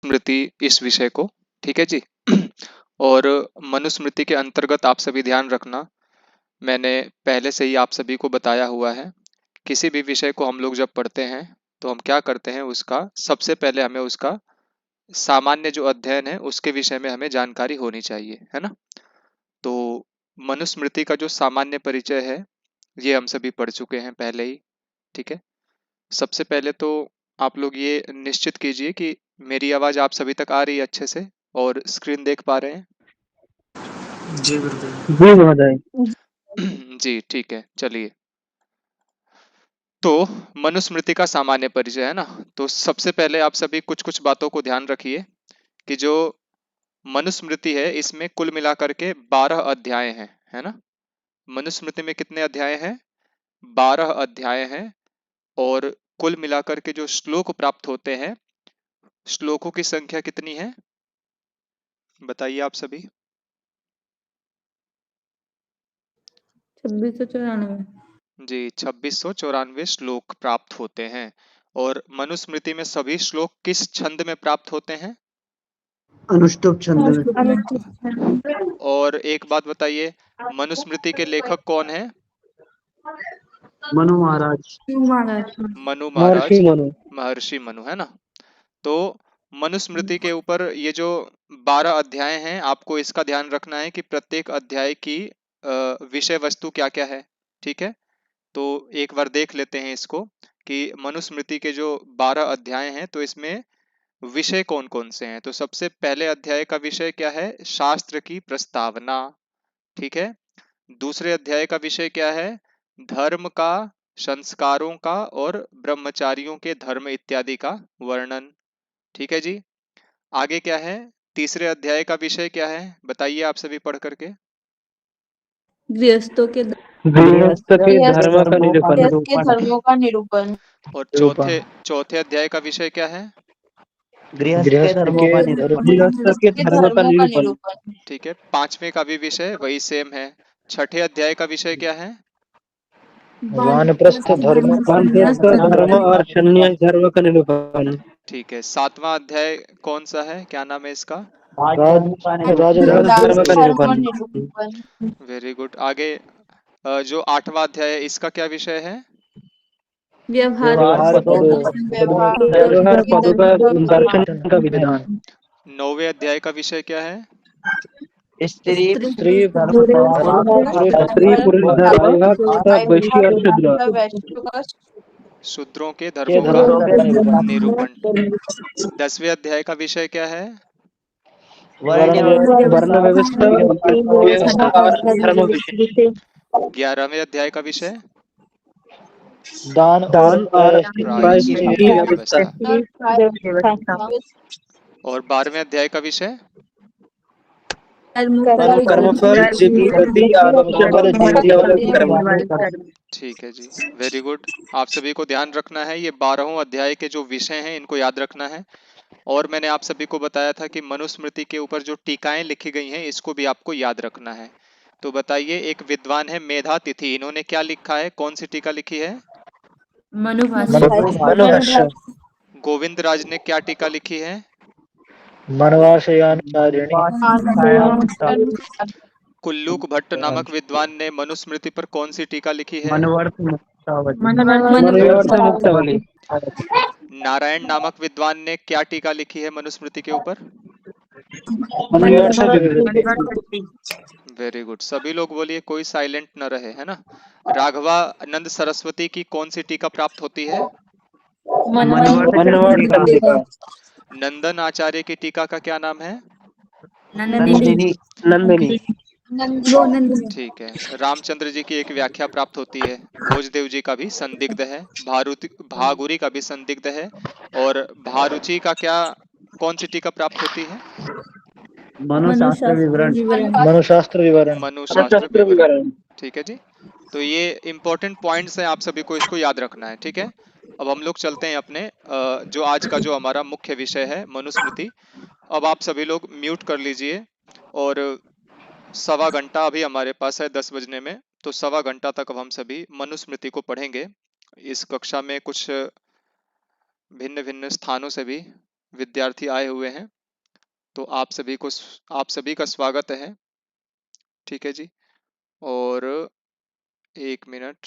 मनुस्मृति इस विषय को, ठीक है जी। और मनुस्मृति के अंतर्गत आप सभी ध्यान रखना, मैंने पहले से ही आप सभी को बताया हुआ है, किसी भी विषय को हम लोग जब पढ़ते हैं तो हम क्या करते हैं, उसका सबसे पहले हमें उसका सामान्य जो अध्ययन है उसके विषय में हमें जानकारी होनी चाहिए, है ना। तो मनुस्मृति का जो सामान्य परिचय है ये हम सभी पढ़ चुके हैं पहले ही, ठीक है। सबसे पहले तो आप लोग ये निश्चित कीजिए कि मेरी आवाज आप सभी तक आ रही है अच्छे से और स्क्रीन देख पा रहे हैं। जी गुरुदेव। जी महोदय। जी ठीक है, चलिए। तो मनुस्मृति का सामान्य परिचय है ना, तो सबसे पहले आप सभी कुछ कुछ बातों को ध्यान रखिए कि जो मनुस्मृति है इसमें कुल मिलाकर के 12 अध्याय हैं, है ना। मनुस्मृति में कितने अध्याय हैं? 12 अध्याय हैं। और कुल मिलाकर के जो श्लोक प्राप्त होते हैं, श्लोकों की संख्या कितनी है बताइए आप सभी? 2694। जी, 2694 श्लोक प्राप्त होते हैं। और मनुस्मृति में सभी श्लोक किस छंद में प्राप्त होते हैं? अनुष्टुप छंद में। और एक बात बताइए, मनुस्मृति के लेखक कौन है? मनु महाराज। मनु महर्षि महाराज, मनु। महर्षि मनु, है ना। तो मनुस्मृति के ऊपर ये जो 12 अध्याय हैं, आपको इसका ध्यान रखना है कि प्रत्येक अध्याय की विषय वस्तु क्या क्या है, ठीक है। तो एक बार देख लेते हैं इसको कि मनुस्मृति के जो 12 अध्याय हैं तो इसमें विषय कौन कौन से हैं। तो सबसे पहले अध्याय का विषय क्या है? शास्त्र की प्रस्तावना, ठीक है। दूसरे अध्याय का विषय क्या है? धर्म का, संस्कारों का और ब्रह्मचारियों के धर्म इत्यादि का वर्णन, ठीक है जी। आगे क्या है? तीसरे अध्याय का विषय क्या है बताइए आप सभी पढ़ करके। गृहस्थों के गृहस्थ के धर्म का निरूपण। धर्मों का निरूपण। और चौथे अध्याय का विषय क्या है? गृहस्थ के धर्म का निरूपण। ठीक है। पांचवें का भी विषय वही सेम है। छठे अध्याय का विषय क्या है? वानप्रस्थ धर्म और सन्यास धर्म का निरूपण। ठीक है। सातवां अध्याय कौन सा है, क्या नाम है इसका? राजधर्म धर्म का निरूपण। Very good. आगे जो आठवां अध्याय है इसका क्या विषय है? व्यवहार पदों का दर्शन का विधान। नौवें अध्याय का विषय क्या है? स्त्री पुरुष धर्म वैश्य और शूद्र। शूद्रों के धर्मों का निरूपण। 10वें अध्याय का विषय क्या है? वर्ण व्यवस्था और धर्म विषय। 11वें अध्याय का विषय दान और प्रायश्चित की व्यवस्था। व्यवस्था। और 12वें अध्याय का विषय कर्मफल गति और ठीक है जी, वेरी गुड। आप सभी को ध्यान रखना है, ये 12 अध्याय के जो विषय हैं इनको याद रखना है। और मैंने आप सभी को बताया था कि मनुस्मृति के ऊपर जो टीकाएं लिखी गई हैं इसको भी आपको याद रखना है। तो बताइए, एक विद्वान है मेधा तिथि, इन्होंने क्या लिखा है, कौन सी टीका लिखी है? मनुभाष्य। गोविंद राज ने क्या टीका लिखी है? कुल्लूक भट्ट नामक विद्वान ने मनुस्मृति पर कौन सी टीका लिखी है? मुक्तावली। नारायण नामक विद्वान ने क्या टीका लिखी है मनुस्मृति के ऊपर? वेरी गुड, सभी लोग बोलिए, कोई साइलेंट न रहे, है ना। राघवानंद सरस्वती की कौन सी टीका प्राप्त होती है? नंदन आचार्य की टीका का क्या नाम है? नंदिनी। ठीक है। रामचंद्र जी की एक व्याख्या प्राप्त होती है। भोजदेव जी का भी संदिग्ध है। भागुरी का भी संदिग्ध है। और भारुचि का क्या, कौन सी टीका प्राप्त होती है? मनुशास्त्र विवरण। मनुशास्त्र विवरण, ठीक है जी। तो ये इंपॉर्टेंट पॉइंट्स हैं, आप सभी को इसको याद रखना है, ठीक है। अब हम लोग चलते हैं अपने जो आज का जो हमारा मुख्य विषय है मनुस्मृति। अब आप सभी लोग म्यूट कर लीजिए। और 1.25 घंटा अभी हमारे पास है 10 बजने में, तो 1.25 घंटा तक अब हम सभी मनुस्मृति को पढ़ेंगे। इस कक्षा में कुछ भिन्न भिन्न स्थानों से भी विद्यार्थी आए हुए हैं, तो आप सभी का स्वागत है। ठीक है जी। और 1 मिनट।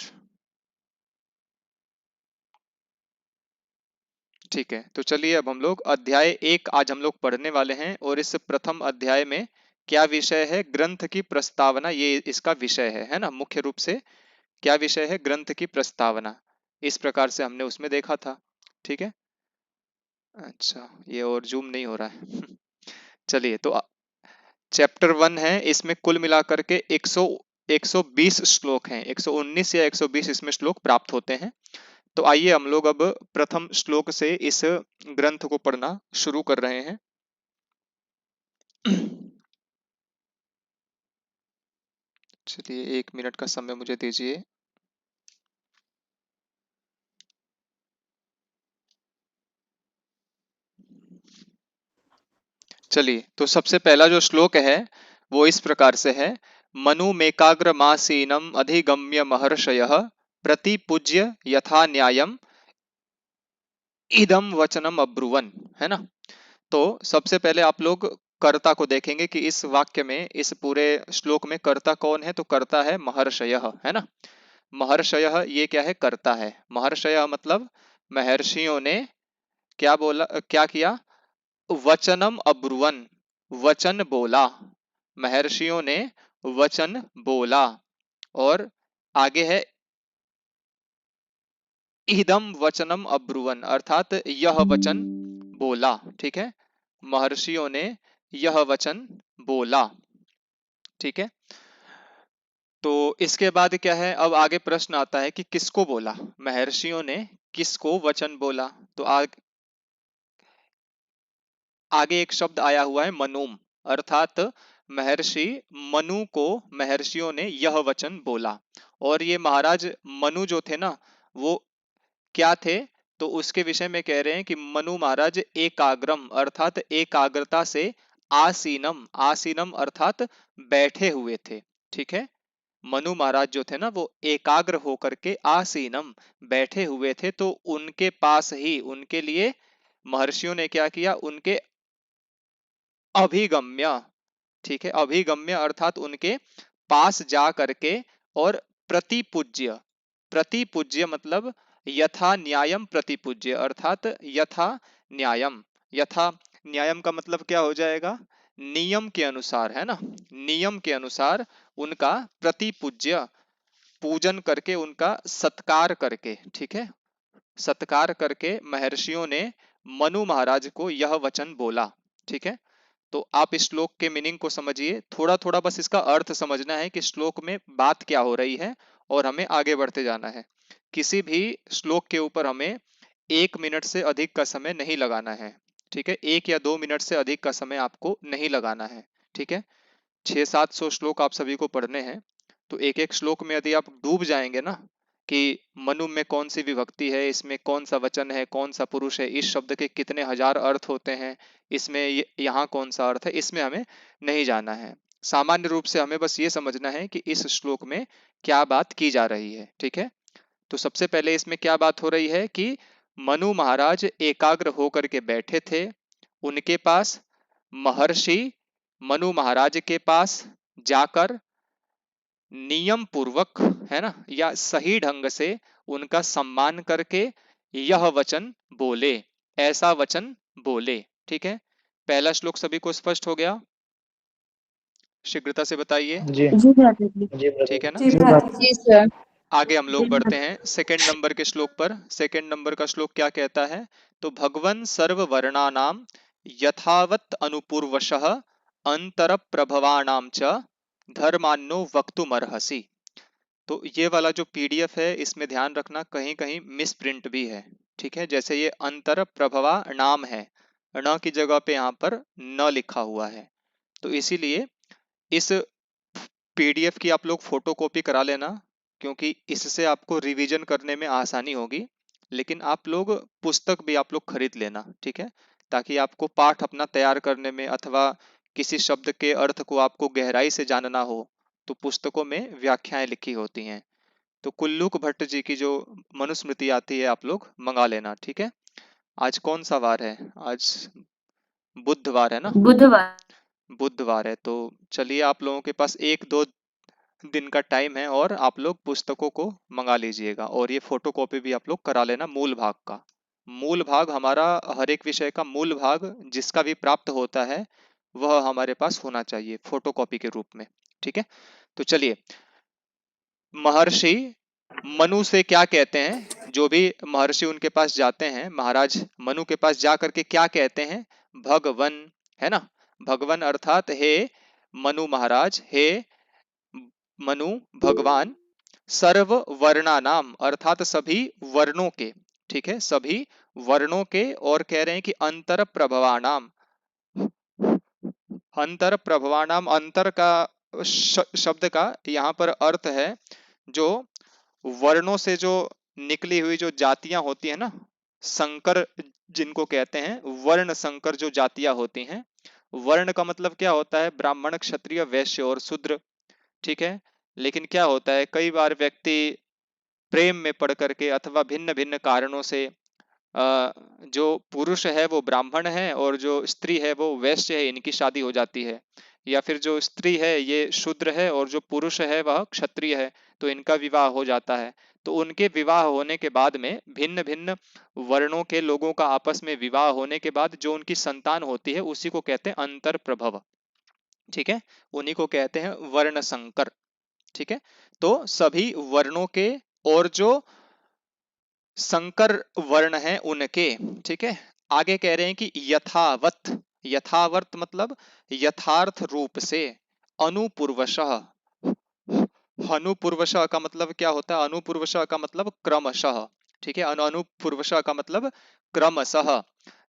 ठीक है, तो चलिए अब हम लोग अध्याय 1 आज हम लोग पढ़ने वाले हैं, और इस प्रथम अध्याय में क्या विषय है? ग्रंथ की प्रस्तावना, ये इसका विषय है ना। मुख्य रूप से क्या विषय है? ग्रंथ की प्रस्तावना। इस प्रकार से हमने उसमें देखा था। ठीक है, अच्छा ये और जूम नहीं हो रहा है। चलिए, तो चैप्टर 1 है, इसमें कुल मिलाकर के 120 श्लोक हैं। 119 या 120 इसमें श्लोक प्राप्त होते हैं। तो आइए हम लोग अब प्रथम श्लोक से इस ग्रंथ को पढ़ना शुरू कर रहे हैं। चलिए 1 मिनट का समय मुझे दीजिए। चलिए, तो सबसे पहला जो श्लोक है वो इस प्रकार से है। मनु मेकाग्र मासीनम अधिगम्य महर्षयः प्रतिपूज्य यथा न्यायम इदम वचनम अब्रुवन। है ना। तो सबसे पहले आप लोग कर्ता को देखेंगे कि इस वाक्य में, इस पूरे श्लोक में कर्ता कौन है? तो कर्ता है महर्षयः। है ना। महर्षयः ये क्या है? कर्ता है। महर्षयः मतलब महर्षियों ने क्या बोला, क्या किया? वचनम अब्रुवन, वचन बोला। महर्षियों ने वचन बोला। और आगे है इदम वचनम अब्रुवन, अर्थात यह वचन बोला। ठीक है, महर्षियों ने यह वचन बोला। ठीक है, तो इसके बाद क्या है? अब आगे प्रश्न आता है कि किसको बोला? महर्षियों ने किसको वचन बोला? तो आगे एक शब्द आया हुआ है मनुम, अर्थात महर्षि मनु को महर्षियों ने यह वचन बोला। और ये महाराज मनु जो थे ना, वो क्या थे? तो उसके विषय में कह रहे हैं कि मनु महाराज एकाग्रम, अर्थात एकाग्रता से आसीनम, आसीनम अर्थात बैठे हुए थे। ठीक है, मनु महाराज जो थे ना वो एकाग्र होकर के आसीनम बैठे हुए थे। तो उनके पास ही, उनके लिए महर्षियों ने क्या किया? उनके अभिगम्य, ठीक है, अभिगम्य अर्थात उनके पास जा करके और प्रतिपूज्य, प्रतिपूज्य मतलब यथा न्यायम प्रतिपूज्य, अर्थात यथा न्यायम, यथा न्यायम का मतलब क्या हो जाएगा? नियम के अनुसार। है ना, नियम के अनुसार उनका प्रतिपूज्य, पूजन करके, उनका सत्कार करके। ठीक है, सत्कार करके महर्षियों ने मनु महाराज को यह वचन बोला। ठीक है, तो आप इस श्लोक के मीनिंग को समझिए, थोड़ा थोड़ा बस इसका अर्थ समझना है कि श्लोक में बात क्या हो रही है, और हमें आगे बढ़ते जाना है। किसी भी श्लोक के ऊपर हमें 1 मिनट से अधिक का समय नहीं लगाना है। ठीक है, 1 या 2 मिनट से अधिक का समय आपको नहीं लगाना है। ठीक है, 600-700 श्लोक आप सभी को पढ़ने हैं। तो एक एक श्लोक में यदि आप डूब जाएंगे ना कि मनु में कौन सी विभक्ति है, इसमें कौन सा वचन है, कौन सा पुरुष है, इस शब्द के कितने हजार अर्थ होते हैं, इसमें यहाँ कौन सा अर्थ है, इसमें हमें नहीं जाना है। सामान्य रूप से हमें बस ये समझना है कि इस श्लोक में क्या बात की जा रही है। ठीक है, तो सबसे पहले इसमें क्या बात हो रही है कि मनु महाराज एकाग्र होकर के बैठे थे। उनके पास महर्षि मनु महाराज के पास जाकर नियम पूर्वक, है ना, या सही ढंग से उनका सम्मान करके यह वचन बोले, ऐसा वचन बोले। ठीक है, पहला श्लोक सभी को स्पष्ट हो गया? शीघ्रता से बताइए। जी जी भ्राता जी। जी ठीक है ना, जी भ्राता जी सर। आगे हम लोग बढ़ते हैं सेकंड नंबर के श्लोक पर। सेकंड नंबर का श्लोक क्या कहता है? तो भगवन सर्व वर्णानाम यथावत अनुपूर्वशः अंतर प्रभवानाम च धर्मान्नो वक्तुमर्हसि। तो ये वाला जो पीडीएफ है, इसमें ध्यान रखना कहीं कहीं मिस प्रिंट भी है। ठीक है, जैसे ये अंतर प्रभवा नाम है, न की जगह पे यहाँ पर न लिखा हुआ है। तो इसीलिए इस पीडीएफ की आप लोग फोटो कॉपी करा लेना, क्योंकि इससे आपको रिवीजन करने में आसानी होगी। लेकिन आप लोग पुस्तक भी आप लोग खरीद लेना। ठीक है, ताकि आपको पाठ अपना तैयार करने में, अथवा किसी शब्द के अर्थ को आपको गहराई से जानना हो, तो पुस्तकों में व्याख्याएं लिखी होती हैं। तो कुल्लूक भट्ट जी की जो मनुस्मृति आती है, आप लोग मंगा लेना। ठीक है, आज कौन सा वार है? आज बुधवार है ना? बुधवार। बुधवार है। तो चलिए, आप लोगों के पास 1-2 दिन का टाइम है और आप लोग पुस्तकों को मंगा लीजिएगा, और ये फोटोकॉपी भी आप लोग करा लेना मूल भाग का। मूल भाग हमारा, हर एक विषय का मूल भाग जिसका भी प्राप्त होता है वह हमारे पास होना चाहिए फोटोकॉपी के रूप में। ठीक है, तो चलिए, महर्षि मनु से क्या कहते हैं? जो भी महर्षि उनके पास जाते हैं, महाराज मनु के पास जा करके क्या कहते हैं? भगवन, है ना? भगवन अर्थात हे मनु महाराज, हे मनु भगवान, सर्व वर्णानाम अर्थात सभी वर्णों के, ठीक है, सभी वर्णों के, और कह रहे हैं कि अंतर प्रभवानाम, अंतर प्रभवानाम, अंतर का शब्द का यहाँ पर अर्थ है जो वर्णों से जो निकली हुई जो जातियां होती है ना, संकर जिनको कहते हैं, वर्ण संकर जो जातियां होती हैं। वर्ण का मतलब क्या होता है? ब्राह्मण, क्षत्रिय, वैश्य और शूद्र, ठीक है। लेकिन क्या होता है, कई बार व्यक्ति प्रेम में पड़ करके अथवा भिन्न भिन्न कारणों से जो पुरुष है वो ब्राह्मण है और जो स्त्री है वो वैश्य है, इनकी शादी हो जाती है। या फिर जो स्त्री है ये शूद्र है और जो पुरुष है वह क्षत्रिय है, तो इनका विवाह हो जाता है। तो उनके विवाह होने के बाद में, भिन्न भिन्न वर्णों के लोगों का आपस में विवाह होने के बाद जो उनकी संतान होती है उसी को कहते हैं अंतर प्रभव, ठीक है, उन्हीं को कहते हैं वर्ण संकर। ठीक है, तो सभी वर्णों के और जो संकर वर्ण हैं उनके, ठीक है। आगे कह रहे हैं कि यथावत, यथावत मतलब यथार्थ रूप से, अनुपूर्वशः, अनुपूर्वशः का मतलब क्या होता है? अनुपूर्वशः का मतलब क्रमशः, ठीक है, अनुपूर्वशः का मतलब क्रमशः।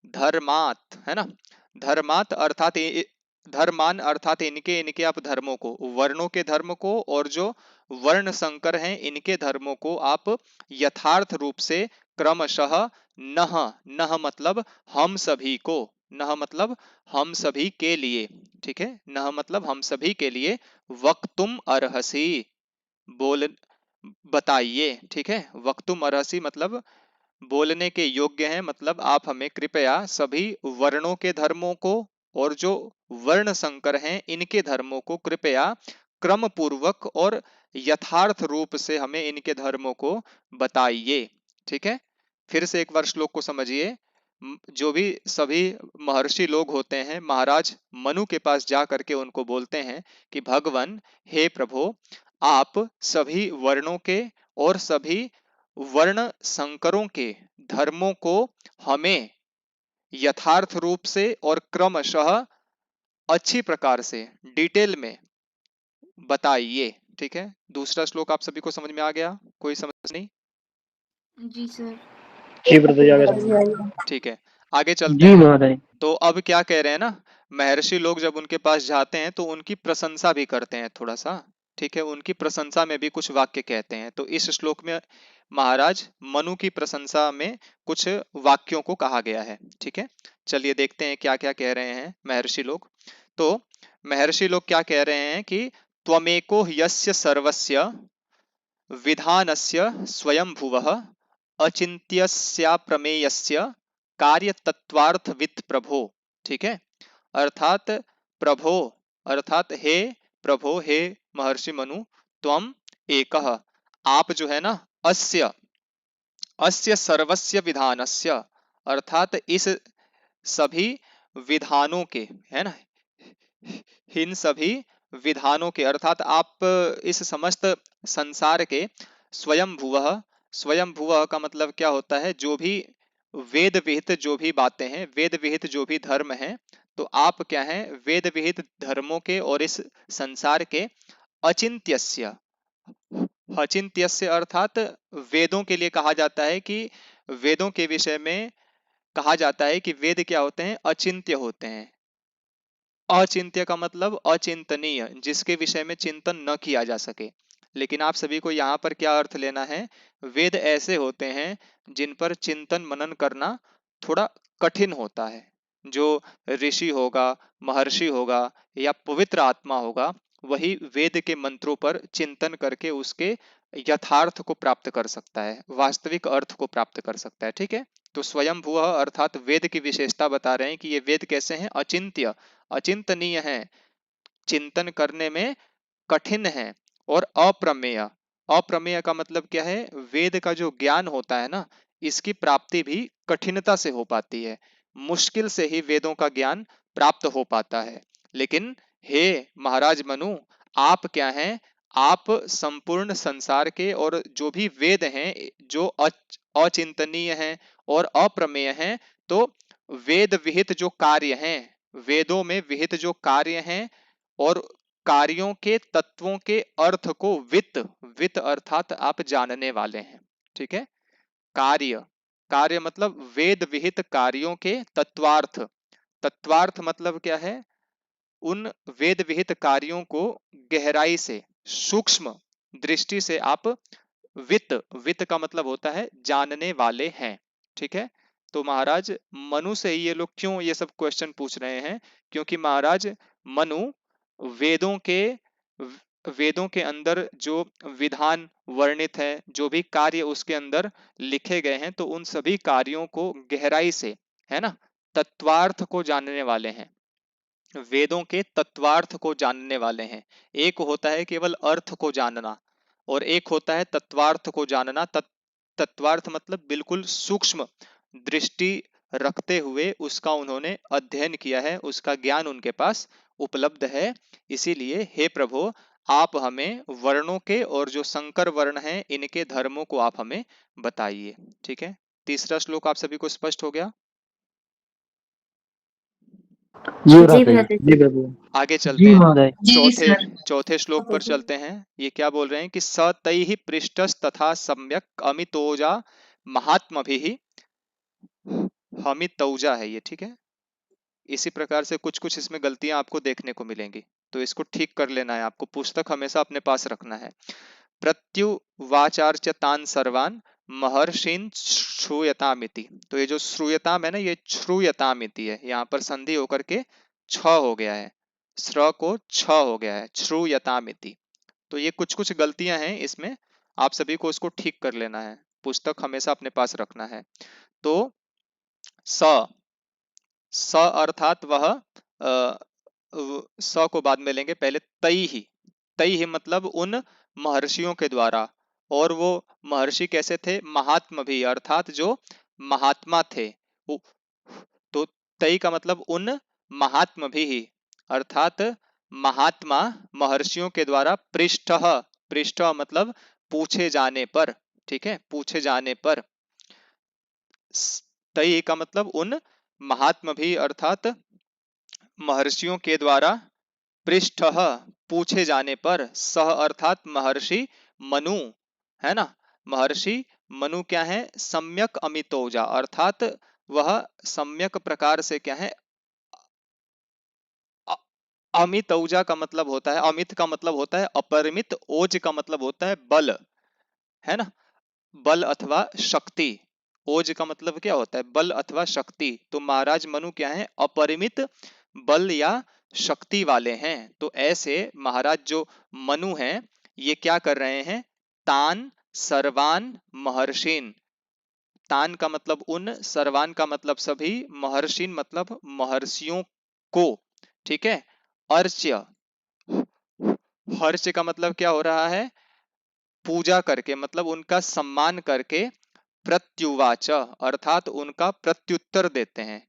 धर्मात, है ना, धर्मात अर्थात धर्मान अर्थात इनके इनके आप धर्मों को, वर्णों के धर्म को और जो वर्ण संकर हैं इनके धर्मों को आप यथार्थ रूप से क्रमशः, नह, नह मतलब हम सभी को, नह मतलब हम सभी के लिए, ठीक है, नह मतलब हम सभी के लिए, वक्तुम अर्हसि, बोल, बताइए, ठीक है, वक्तुम अर्हसि मतलब बोलने के योग्य हैं, मतलब आप हमें कृपया सभी वर्णों के धर्मों को और जो वर्ण संकर हैं इनके धर्मों को कृपया क्रम पूर्वक और यथार्थ रूप से हमें इनके धर्मों को बताइए। ठीक है, फिर से एक बार श्लोक को समझिए। जो भी सभी महर्षि लोग होते हैं, महाराज मनु के पास जा करके उनको बोलते हैं कि भगवान, हे प्रभु, आप सभी वर्णों के और सभी वर्ण संकरों के धर्मों को हमें यथार्थ रूप से और क्रमशः अच्छी प्रकार से डिटेल में बताइए। ठीक है, दूसरा श्लोक आप सभी को समझ में आ गया? कोई समझ नहीं? जी सर। जी ब्रदर, आ गया। ठीक है, आगे चलते जी हैं। महाराज। तो अब क्या कह रहे हैं ना, महर्षि लोग जब उनके पास जाते हैं तो उनकी प्रशंसा भी करते हैं थोड़ा सा, ठीक है, उनकी प्रशंसा में भी कुछ वाक्य कहते हैं। तो इस श्लोक में महाराज मनु की प्रशंसा में कुछ वाक्यों को कहा गया है। ठीक है, चलिए देखते हैं क्या क्या कह रहे हैं महर्षि लोग। तो महर्षि लोग क्या कह रहे हैं कि त्वमेको यस्य सर्वस्य विधानस्य स्वयंभुवः अचिन्त्यस्याप्रमेयस्य कार्यतत्त्वार्थवित् प्रभो। ठीक है, अर्थात प्रभो अर्थात हे प्रभो, हे महर्षि मनु, त्वम एकः, आप जो है ना, अस्य अस्य सर्वस्य विधानस्य अर्थात इस सभी विधानों के, है ना, इन सभी विधानों के अर्थात आप इस समस्त संसार के स्वयंभुवः, स्वयंभुवः का मतलब क्या होता है? जो भी वेद विहित जो भी बातें हैं, वेद विहित जो भी धर्म हैं, तो आप क्या हैं? वेद विहित धर्मों के और इस संसार के अचिंत्यस्य, अचिंत्यस्य अर्थात वेदों के लिए कहा जाता है कि वेदों के विषय में कहा जाता है कि वेद क्या होते हैं? अचिंत्य होते हैं। अचिंत्य का मतलब अचिंतनीय, जिसके विषय में चिंतन न किया जा सके। लेकिन आप सभी को यहाँ पर क्या अर्थ लेना है? वेद ऐसे होते हैं जिन पर चिंतन मनन करना थोड़ा कठिन होता है। जो ऋषि होगा, महर्षि होगा या पवित्र आत्मा होगा, वही वेद के मंत्रों पर चिंतन करके उसके यथार्थ को प्राप्त कर सकता है, वास्तविक अर्थ को प्राप्त कर सकता है। ठीक है, तो स्वयंभुव अर्थात वेद की विशेषता बता रहे हैं कि ये वेद कैसे हैं, अचिंत्य, अचिंतनीय हैं, चिंतन करने में कठिन है, और अप्रमेय। अप्रमेय का मतलब क्या है, वेद का जो ज्ञान होता है ना, इसकी प्राप्ति भी कठिनता से हो पाती है, मुश्किल से ही वेदों का ज्ञान प्राप्त हो पाता है। लेकिन हे महाराज मनु, आप क्या हैं, आप संपूर्ण संसार के और जो भी वेद हैं जो अचिंतनीय हैं और अप्रमेय हैं, तो वेद विहित जो कार्य हैं, वेदों में विहित जो कार्य हैं और कार्यों के तत्वों के अर्थ को वित्त, वित्त अर्थात आप जानने वाले हैं। ठीक है, कार्य, कार्य मतलब वेद विहित कार्यों के तत्वार्थ, तत्वार्थ मतलब क्या है, उन वेद विहित कार्यों को गहराई से, सूक्ष्म दृष्टि से आप वित्त, वित्त का मतलब होता है जानने वाले हैं। ठीक है, तो महाराज मनु से ये लोग क्यों ये सब क्वेश्चन पूछ रहे हैं, क्योंकि महाराज मनु वेदों के, वेदों के अंदर जो विधान वर्णित है, जो भी कार्य उसके अंदर लिखे गए हैं, तो उन सभी कार्यों को गहराई से, है ना, तत्वार्थ को जानने वाले हैं, वेदों के तत्वार्थ को जानने वाले हैं। एक होता है केवल अर्थ को जानना और एक होता है तत्वार्थ को जानना। तत्वार्थ मतलब बिल्कुल सूक्ष्म दृष्टि रखते हुए उसका उन्होंने अध्ययन किया है, उसका ज्ञान उनके पास उपलब्ध है। इसीलिए हे प्रभु, आप हमें वर्णों के और जो संकर वर्ण हैं इनके धर्मों को आप हमें बताइए। ठीक है, तीसरा श्लोक आप सभी को स्पष्ट हो गया? जी जी भ्राता जी। भ्राता जी जी। प्रभु। आगे चलते जी हैं, महोदय। जी चौथे सर। चौथे श्लोक पर जी। चलते हैं। ये क्या बोल रहे हैं कि सतैहि पृष्ठस् तथा सम्यक अमितोजा महात्मभिः, हमितौजा है ये, ठीक है। इसी प्रकार से कुछ कुछ इसमें गलतियां आपको देखने को मिलेंगी, तो इसको ठीक कर लेना है आपको, पुस्तक हमेशा अपने पास रखना है। प्रत्युवाचार्च तान सर्वान महर्षिन श्रूयतामिति, तो ये जो श्रूयताम है ना, ये श्रूयतामिति है, यहाँ पर संधि होकर के छ हो गया है, श्र को छ हो गया है, श्रूयतामिति। तो ये कुछ कुछ गलतियां हैं इसमें, आप सभी को उसको ठीक कर लेना है, पुस्तक हमेशा अपने पास रखना है। तो स, स अर्थात वह, स को बाद में लेंगे, पहले तई ही, तई ही मतलब उन महर्षियों के द्वारा, और वो महर्षि कैसे थे, महात्मा भी अर्थात जो महात्मा थे। तो तई का मतलब उन महात्मा भी अर्थात महात्मा महर्षियों के द्वारा पृष्ठ, पृष्ठ मतलब पूछे जाने पर, ठीक है, पूछे जाने पर। तई का मतलब उन महात्मा भी अर्थात महर्षियों के द्वारा पृष्ठ, पूछे जाने पर, सह अर्थात महर्षि मनु, है ना, महर्षि मनु क्या है, सम्यक अमितोजा अर्थात वह सम्यक प्रकार से क्या है, अमित ऊर्जा का मतलब होता है, अमित का मतलब होता है अपरिमित, ओज का मतलब होता है बल, है ना, बल अथवा शक्ति। ओज का मतलब क्या होता है, बल अथवा शक्ति। तो महाराज मनु क्या है, अपरिमित बल या शक्ति वाले हैं। तो ऐसे महाराज जो मनु हैं ये क्या कर रहे हैं, तान सर्वान महर्षिन, तान का मतलब उन, सर्वान का मतलब सभी, महर्षिन मतलब महर्षियों को, ठीक है। अर्च्य, हर्ष का मतलब क्या हो रहा है, पूजा करके, मतलब उनका सम्मान करके, प्रत्युवाच अर्थात उनका प्रत्युत्तर देते हैं,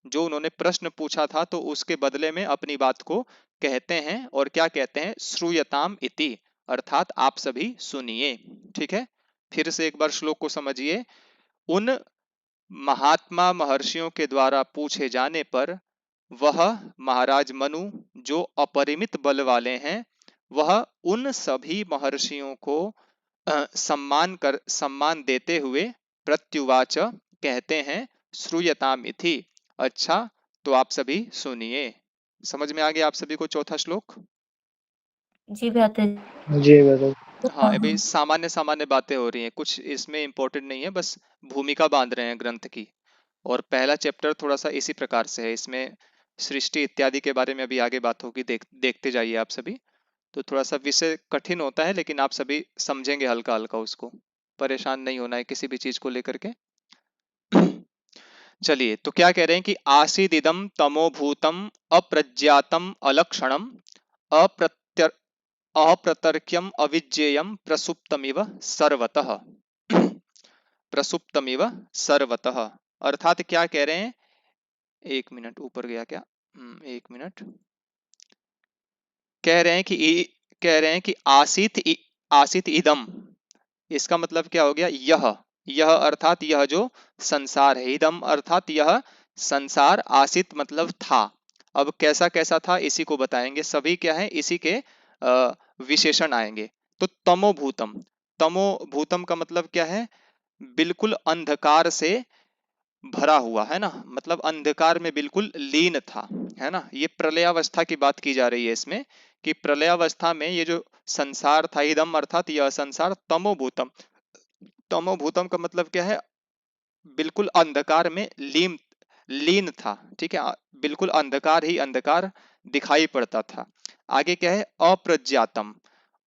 जो उन्होंने प्रश्न पूछा था तो उसके बदले में अपनी बात को कहते हैं, और क्या कहते हैं, श्रूयताम इति अर्थात आप सभी सुनिए। ठीक है, फिर से एक बार श्लोक को समझिए। उन महात्मा महर्षियों के द्वारा पूछे जाने पर वह महाराज मनु जो अपरिमित बल वाले हैं, वह उन सभी महर्षियों को सम्मान देते हुए प्रत्युवाच कहते हैं, श्रूयताम इति, अच्छा तो आप सभी सुनिए। समझ में आ गया आप सभी को चौथा श्लोक? जी भ्राता जी। जी भ्राता। हाँ, अभी सामान्य सामान्य बातें हो रही हैं, कुछ इसमें इंपॉर्टेंट नहीं है, बस भूमिका बांध रहे हैं ग्रंथ की। और पहला चैप्टर थोड़ा सा इसी प्रकार से है, इसमें सृष्टि इत्यादि के बारे में अभी आगे बात होगी, देखते जाइए आप सभी। तो थोड़ा सा विषय कठिन होता है, लेकिन आप सभी समझेंगे हल्का हल्का उसको, परेशान नहीं होना है किसी भी चीज को लेकर के। चलिए, तो क्या कह रहे हैं कि आसीदिदम तमोभूतम अप्रज्ञातम अलक्षणम अप्रत्य अप्रतर्क्यम अविज्ञेयम प्रसुप्तमिव सर्वतः। प्रसुप्तमिव सर्वतः अर्थात क्या कह रहे हैं, एक मिनट ऊपर गया क्या, एक मिनट, कह रहे हैं कि आसित इदम, इसका मतलब क्या हो गया, यह अर्थात यह जो संसार है, इदम अर्थात यह संसार, आसित मतलब था। अब कैसा कैसा था इसी को बताएंगे, सभी क्या है इसी के विशेषण आएंगे। तो तमोभूतम, तमोभूतम का मतलब क्या है, बिल्कुल अंधकार से भरा हुआ है ना, मतलब अंधकार में बिल्कुल लीन था, है ना। ये प्रलयावस्था की बात की जा रही है इसमें, कि प्रलयावस्था में ये जो संसार था, इदम अर्थात यह संसार, तमोभूतम, तमोभूतम का मतलब क्या है, बिल्कुल अंधकार में लीन लीन था, ठीक है, बिल्कुल अंधकार ही अंधकार दिखाई पड़ता था। आगे क्या है, अप्रज्ञातम,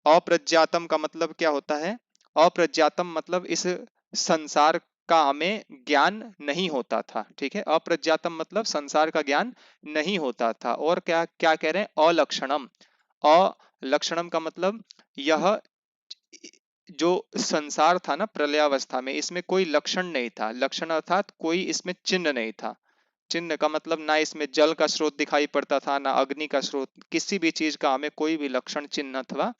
अप्रज्ञातम का मतलब क्या होता है, अप्रज्ञातम मतलब इस संसार का हमें ज्ञान नहीं होता था, ठीक है, अप्रज्ञातम मतलब संसार का ज्ञान नहीं होता था। और क्या क्या कह रहे हैं, अलक्षणम, अलक्षणम का मतलब यह जो संसार था ना प्रलयावस्था में, इसमें कोई लक्षण नहीं था, लक्षण अर्थात कोई इसमें चिन्ह नहीं था। चिन्ह का मतलब ना इसमें जल का स्रोत दिखाई पड़ता था, ना अग्नि का स्रोत, किसी भी चीज का हमें कोई भी लक्षण चिन्ह अथवा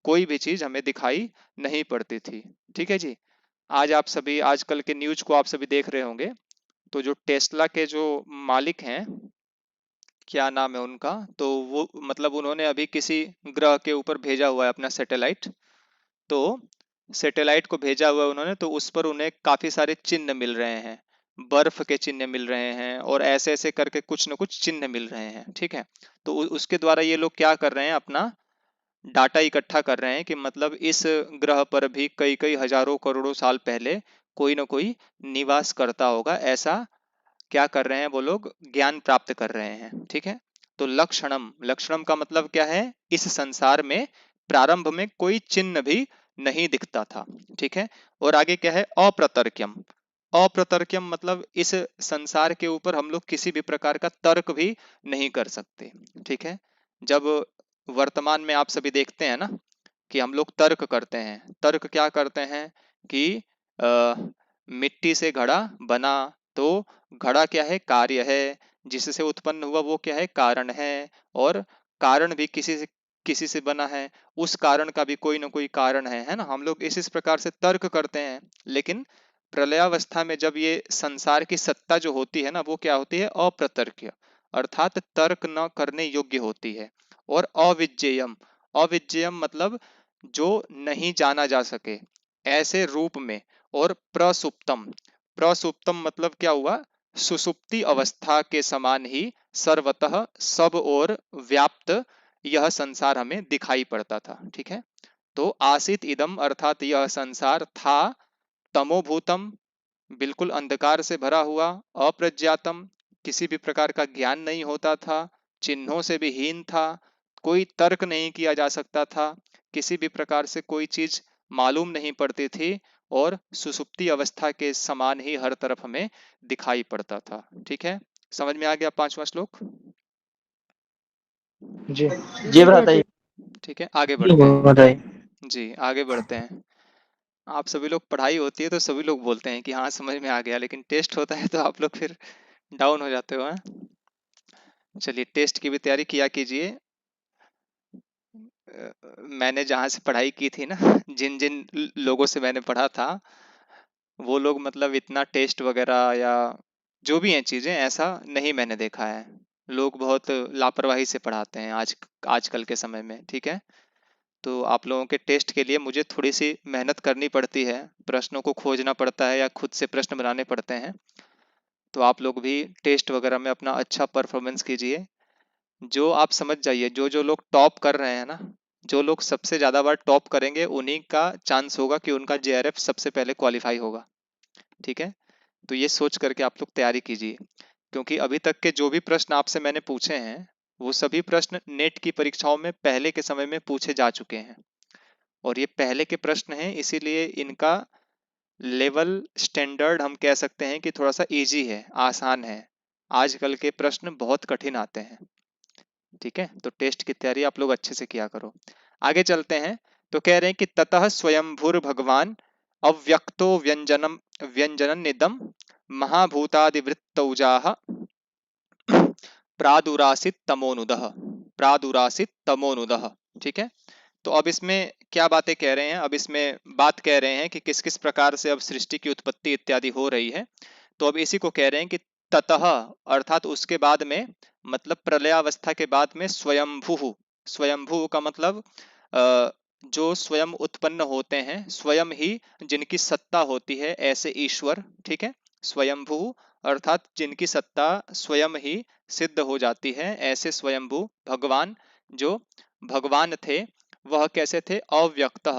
कोई भी चीज हमें दिखाई नहीं पड़ती थी। ठीक है जी। आज आप सभी आजकल के न्यूज को आप सभी देख रहे होंगे, तो जो टेस्ला के जो मालिक हैं, क्या नाम है उनका, तो वो मतलब उन्होंने अभी किसी ग्रह के ऊपर भेजा हुआ है अपना सैटेलाइट, तो सैटेलाइट को भेजा हुआ है उन्होंने, तो उस पर उन्हें काफी सारे चिन्ह मिल रहे हैं, बर्फ के चिन्ह मिल रहे हैं, और ऐसे ऐसे करके कुछ न कुछ चिन्ह मिल रहे हैं, ठीक है। तो उसके द्वारा ये लोग क्या कर रहे हैं, अपना डाटा इकट्ठा कर रहे हैं कि मतलब इस ग्रह पर भी कई कई हजारों करोड़ों साल पहले कोई ना कोई निवास करता होगा, ऐसा क्या कर रहे हैं वो लोग, ज्ञान प्राप्त कर रहे हैं, ठीक है। तो लक्षणम, लक्षणम का मतलब क्या है, इस संसार में प्रारंभ में कोई चिन्ह भी नहीं दिखता था, ठीक है। और आगे क्या है, अप्रतर्क्यम, अप्रतर्क्यम मतलब इस संसार के ऊपर हम लोग किसी भी प्रकार का तर्क भी नहीं कर सकते, ठीक है। जब वर्तमान में आप सभी देखते हैं ना कि हम लोग तर्क करते हैं, तर्क क्या करते हैं कि मिट्टी से घड़ा बना, तो घड़ा क्या है, कार्य है, जिससे उत्पन्न हुआ वो क्या है, कारण है, और कारण भी किसी से बना है, उस कारण का भी कोई ना कोई कारण है ना। हम लोग इस प्रकार से तर्क करते हैं, लेकिन प्रलयावस्था में जब ये संसार की सत्ता जो होती है ना, वो क्या होती है, अप्रतर्क्य, अर्थात तर्क न करने योग्य होती है। और अविज्ञेयम, अविज्ञेयम मतलब जो नहीं जाना जा सके, ऐसे रूप में। और प्रसुप्तम, प्रसुप्तम मतलब क्या हुआ, सुसुप्ति अवस्था के समान ही सर्वतः सब और व्याप्त यह संसार हमें दिखाई पड़ता था, ठीक है। तो आसित इदम अर्थात यह संसार था, तमोभूतम बिल्कुल अंधकार से भरा हुआ, अप्रज्ञातम किसी भी प्रकार का ज्ञान नहीं होता था, चिन्हों से भी हीन था, कोई तर्क नहीं किया जा सकता था, किसी भी प्रकार से कोई चीज मालूम नहीं पड़ती थी, और सुसुप्ति अवस्था के समान ही हर तरफ हमें दिखाई पड़ता था, ठीक है। समझ में आ गया पांचवा श्लोक। जी जी बताइए। ठीक है, आगे बढ़ते हैं। बताइए। जी आगे बढ़ते हैं। आप सभी लोग, पढ़ाई होती है तो सभी लोग बोलते हैं कि हाँ समझ में आ गया, लेकिन टेस्ट होता है तो आप लोग फिर डाउन हो जाते हो, हैं। चलिए, टेस्ट की भी तैयारी किया कीजिए। मैंने जहाँ से पढ़ाई की थी ना, जिन जिन लोगों से मैंने पढ़ा था, वो लोग मतलब इतना टेस्ट वगैरह या जो भी हैं चीजें, ऐसा नहीं मैंने देखा है। लोग बहुत लापरवाही से पढ़ाते हैं आजकल के समय में, ठीक है। तो आप लोगों के टेस्ट के लिए मुझे थोड़ी सी मेहनत करनी पड़ती है, प्रश्नों को खोजना पड़ता है या खुद से प्रश्न बनाने पड़ते हैं। तो आप लोग भी टेस्ट वगैरह में अपना अच्छा परफॉर्मेंस कीजिए। जो आप समझ जाइए, जो जो लोग टॉप कर रहे हैं ना, जो लोग सबसे ज्यादा बार टॉप करेंगे, उन्हीं का चांस होगा कि उनका जेआरएफ सबसे पहले क्वालिफाई होगा, ठीक है। तो ये सोच करके आप लोग तैयारी कीजिए, क्योंकि अभी तक के जो भी प्रश्न आपसे मैंने पूछे हैं, वो सभी प्रश्न नेट की परीक्षाओं में पहले के समय में पूछे जा चुके हैं, और ये पहले के प्रश्न हैं, इसीलिए इनका लेवल स्टैंडर्ड हम कह सकते हैं कि थोड़ा सा इजी है, आसान है। आजकल के प्रश्न बहुत कठिन आते हैं, ठीक है। तो टेस्ट की तैयारी आप लोग अच्छे से किया करो। आगे चलते हैं। तो कह रहे हैं कि ततः स्वयंभूर भगवान अव्यक्तो व्यंजनम व्यंजन निदम महाभूतादिवृत्तौजाः प्रादुरासित तमोनुदः, प्रादुरासित तमोनुदः, ठीक है। तो अब इसमें क्या बातें कह रहे हैं, अब इसमें बात कह रहे हैं कि किस किस प्रकार से अब सृष्टि की उत्पत्ति इत्यादि हो रही है। तो अब इसी को कह रहे हैं कि ततः अर्थात उसके बाद में, मतलब प्रलयावस्था के बाद में स्वयंभू, स्वयंभू का मतलब जो स्वयं उत्पन्न होते हैं, स्वयं ही जिनकी सत्ता होती है, ऐसे ईश्वर, ठीक है। स्वयंभू अर्थात जिनकी सत्ता स्वयं ही सिद्ध हो जाती है, ऐसे स्वयंभू भगवान जो भगवान थे, वह कैसे थे? अव्यक्तः।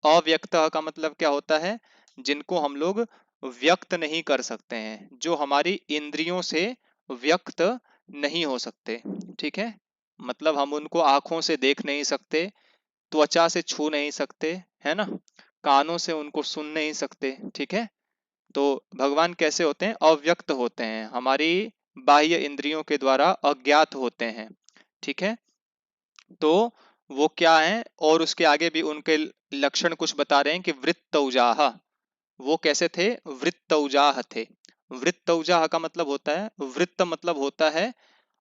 अव्यक्तः का मतलब क्या होता है? जिनको हम लोग व्यक्त नहीं कर सकते हैं, जो हमारी इंद्रियों से व्यक्त नहीं हो सकते, ठीक है। मतलब हम उनको आंखों से देख नहीं सकते, त्वचा से छू नहीं सकते, है ना, कानों से उनको सुन नहीं सकते, ठीक है। तो भगवान कैसे होते हैं? अव्यक्त होते हैं, हमारी बाह्य इंद्रियों के द्वारा अज्ञात होते हैं, ठीक है। तो वो क्या है, और उसके आगे भी उनके लक्षण कुछ बता रहे हैं कि वृत्तौजाह, वो कैसे थे? वृत्तौजाह थे। वृत्तौजाह का मतलब होता है, वृत्त मतलब होता है